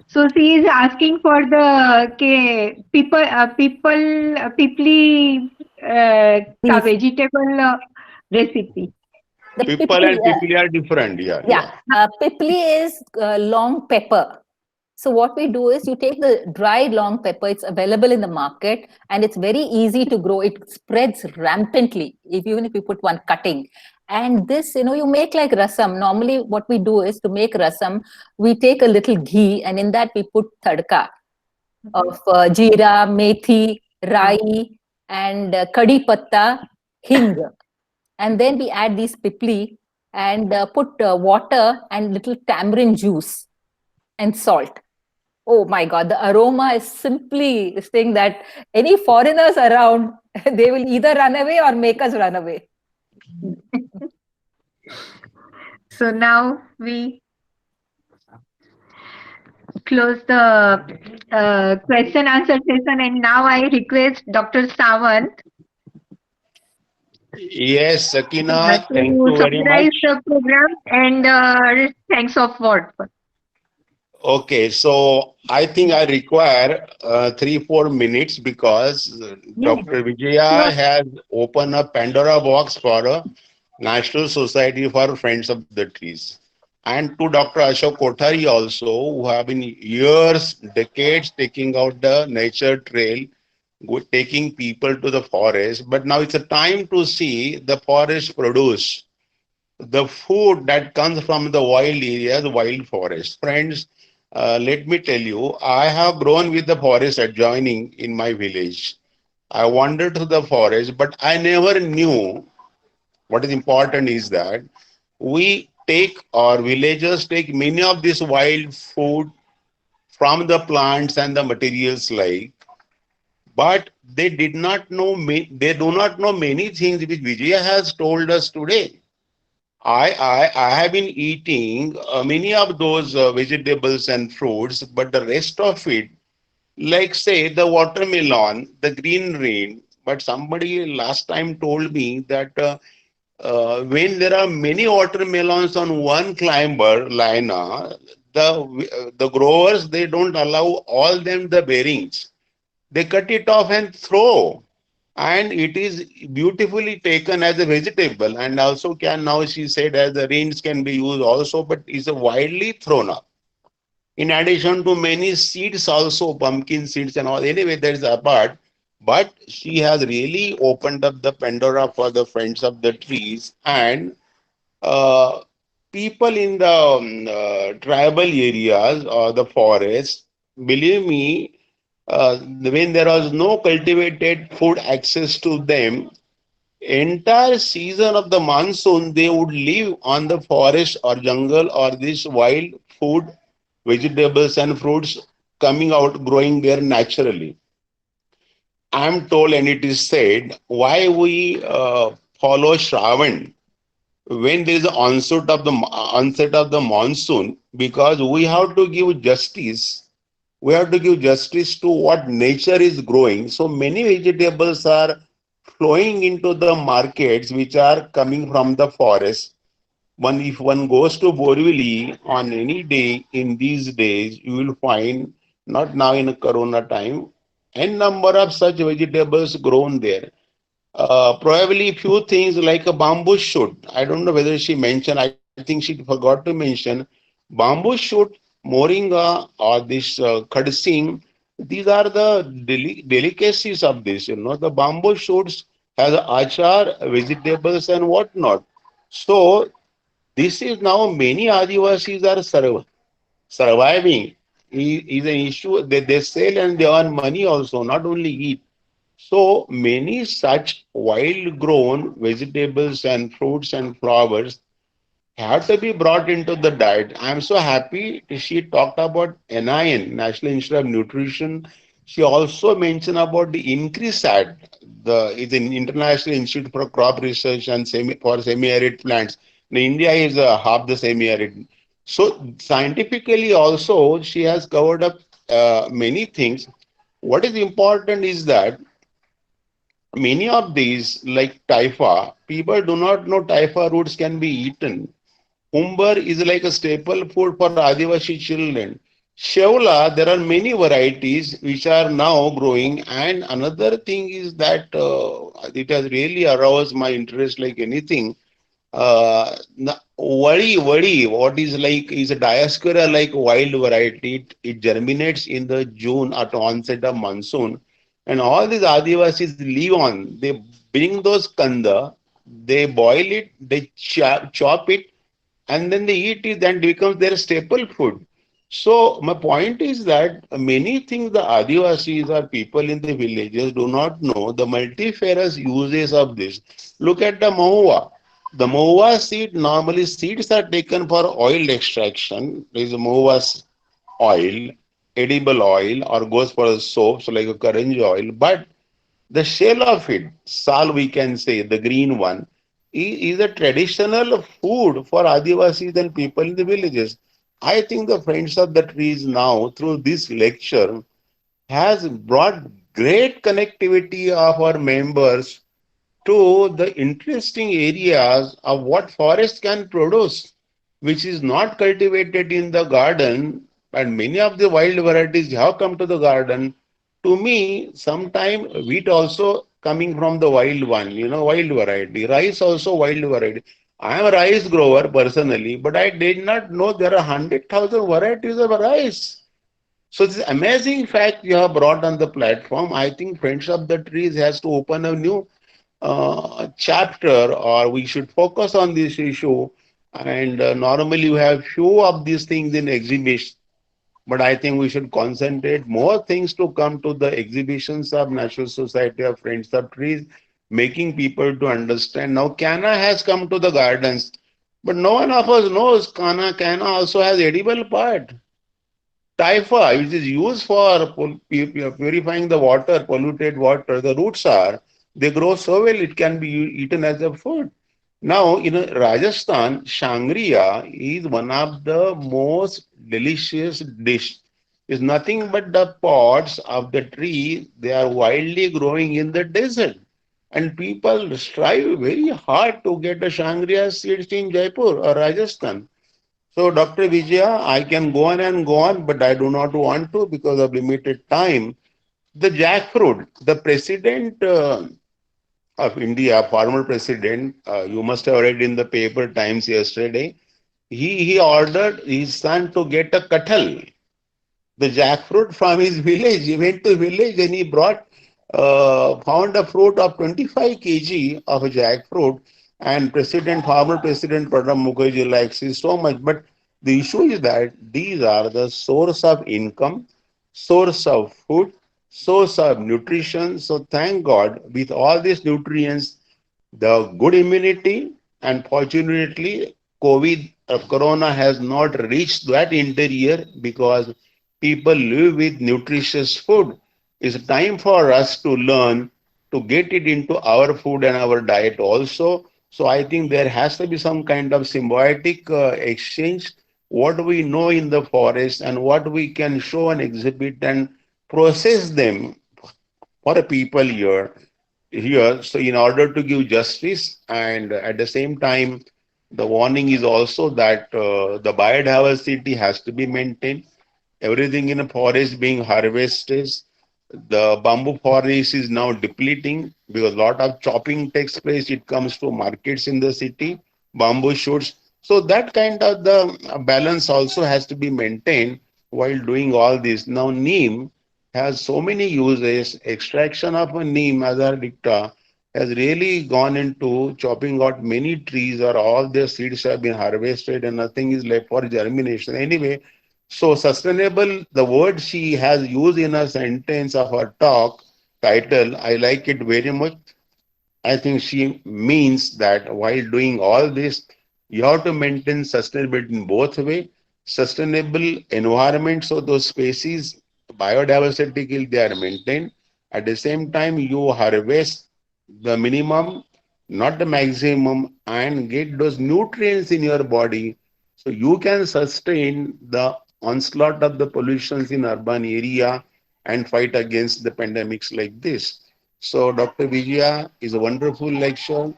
So she is asking for the pipli vegetable recipe. People and pipli are different. Pipli is long pepper. So what we do is you take the dried long pepper, it's available in the market and it's very easy to grow. It spreads rampantly, even if you put one cutting. And this, you make like rasam. Normally what we do is to make rasam, we take a little ghee and in that we put tadka of jeera, methi, rai and kadi patta, hing. And then we add these pipli and put water and little tamarind juice and salt. Oh my God, the aroma is simply saying that any foreigners around, they will either run away or make us run away. So now we close the question answer session, and now I request Dr. Sawant Yes, Sakina, to thank you very summarize much. the program and thanks of word. Okay, so I think I require 3-4 minutes because Dr. Vijaya has opened a Pandora box for a National Society for Friends of the Trees. And to Dr. Ashok Kothari also, who have been years, decades taking out the nature trail, taking people to the forest. But now it's a time to see the forest produce the food that comes from the wild areas, wild forest. Friends, let me tell you, I have grown with the forest adjoining in my village. I wandered through the forest, but I never knew what is important is that we take, or villagers take many of this wild food from the plants and the materials like, but they did not know, they do not know many things which Vijaya has told us today. I have been eating many of those vegetables and fruits, but the rest of it, like say the watermelon, the green rain. But somebody last time told me that when there are many watermelons on one climber line, the growers they don't allow all them the bearings. They cut it off and throw, and it is beautifully taken as a vegetable, and also can now she said as the rains can be used also, but is widely thrown up. In addition to many seeds also, pumpkin seeds and all. Anyway, that is apart. But she has really opened up the Pandora for the friends of the trees, and uh, people in the tribal areas or the forest, believe me, when there was no cultivated food access to them, entire season of the monsoon, they would live on the forest or jungle or this wild food, vegetables and fruits coming out, growing there naturally. I'm told, and it is said, why we follow Shravan when there is the onset of the monsoon, because we have to give justice. We have to give justice to what nature is growing. So many vegetables are flowing into the markets which are coming from the forest. If one goes to Borivali on any day in these days, you will find, not now in a corona time, n number of such vegetables grown there. Probably few things like a bamboo shoot. I don't know whether she mentioned, I think she forgot to mention bamboo shoot, moringa, or this khadsing. These are the delicacies of this. The bamboo shoots has achar, vegetables, and whatnot. So this is now many Adivasis are surviving. Is an issue. They sell and they earn money also, not only eat. So many such wild grown vegetables and fruits and flowers have to be brought into the diet. I'm so happy she talked about NIN, National Institute of Nutrition. She also mentioned about the INCRISAT, the is an International Institute for Crop Research and for semi-arid plants. In India is half the semi-arid. So scientifically also she has covered up many things. What is important is that many of these, like Taifa, people do not know Taifa roots can be eaten. Umber is like a staple food for Adivasi children. Shevla, there are many varieties which are now growing. And another thing is that it has really aroused my interest like anything. Wadi, what is like is a diaspora like wild variety. It germinates in the June at onset of monsoon. And all these Adivasis live on. They bring those kanda, they boil it, they chop it, and then they eat it and becomes their staple food. So my point is that many things the Adivasis or people in the villages do not know the multifarious uses of this. Look at the mahua. The moa seed, normally seeds are taken for oil extraction. There is a moa oil, edible oil, or goes for the soaps like a currant oil. But the shell of it, sal we can say, the green one, is a traditional food for Adivasis and people in the villages. I think the Friends of the Trees now, through this lecture, has brought great connectivity of our members to the interesting areas of what forest can produce, which is not cultivated in the garden, and many of the wild varieties have come to the garden. To me, sometime wheat also coming from the wild one, wild variety. Rice also wild variety. I am a rice grower personally, but I did not know there are 100,000 varieties of rice. So this amazing fact you have brought on the platform. I think Friends of the Trees has to open a new chapter, or we should focus on this issue. And normally you have few of these things in exhibition, but I think we should concentrate more things to come to the exhibitions of National Society of Friends of Trees, making people to understand. Now Canna has come to the gardens, but no one of us knows Canna also has edible part. Typha, which is used for purifying the water, polluted water, the roots are, they grow so well it can be eaten as a food. Now, in Rajasthan, shangria is one of the most delicious dish. It's nothing but the pods of the tree. They are wildly growing in the desert. And people strive very hard to get the shangria seeds in Jaipur or Rajasthan. So, Dr. Vijaya, I can go on and go on, but I do not want to because of limited time. The jackfruit, the president of India, former president, you must have read in the paper Times yesterday, he ordered his son to get a kathal, the jackfruit from his village. He went to village and he brought, found a fruit of 25 kg of a jackfruit. And former President Pranab Mukherjee likes it so much. But the issue is that these are the source of income, source of food, source of nutrition. So thank God, with all these nutrients, the good immunity, and fortunately, Corona has not reached that interior because people live with nutritious food. It's time for us to learn to get it into our food and our diet also. So I think there has to be some kind of symbiotic exchange. What we know in the forest and what we can show and exhibit and process them for the people here. So in order to give justice, and at the same time, the warning is also that the biodiversity has to be maintained. Everything in a forest being harvested. The bamboo forest is now depleting because a lot of chopping takes place. It comes to markets in the city, bamboo shoots. So that kind of the balance also has to be maintained while doing all this. Now, neem has so many uses. Extraction of a neem as a dicta has really gone into chopping out many trees, or all their seeds have been harvested and nothing is left for germination. Anyway, so sustainable, the word she has used in a sentence of her talk title, I like it very much. I think she means that while doing all this, you have to maintain sustainability in both way. Sustainable environment, so those species, biodiversity, they are maintained. At the same time, you harvest the minimum, not the maximum, and get those nutrients in your body so you can sustain the onslaught of the pollutions in urban area and fight against the pandemics like this. So Dr. Vijaya is a wonderful lecture.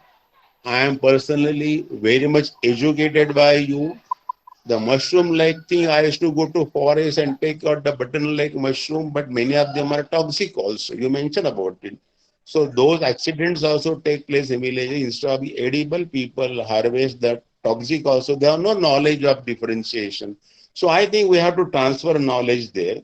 I am personally very much educated by you. The mushroom-like thing, I used to go to forest and take out the button-like mushroom, but many of them are toxic also. You mentioned about it. So those accidents also take place in villages. Instead of edible, people harvest that toxic also. They have no knowledge of differentiation. So I think we have to transfer knowledge there.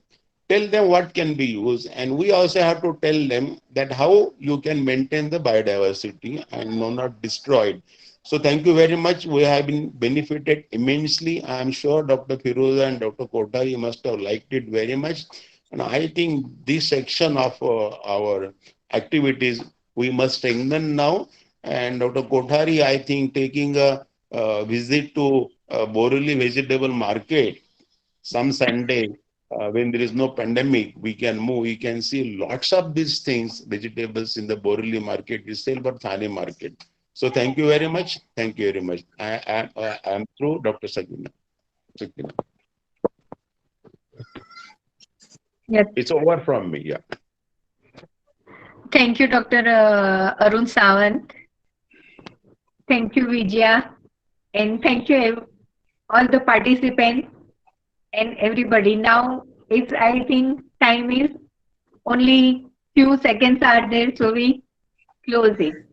Tell them what can be used, and we also have to tell them that how you can maintain the biodiversity and not destroy it. So thank you very much. We have been benefited immensely. I am sure Dr. Firoza and Dr. Kota, you must have liked it very much. And I think this section of our activities we must strengthen now. And Dr. Kothari, I think taking a visit to Borivali vegetable market some Sunday when there is no pandemic, we can move, we can see lots of these things, vegetables in the Borivali market itself or Thane market. So thank you very much. Thank you very much. I am through, Dr. Sakina. Yes. It's over from me. Yeah. Thank you, Dr. Arun Sawant. Thank you, Vijaya. And thank you, all the participants and everybody. Now, it's, I think, time is only few seconds are there, so we close it.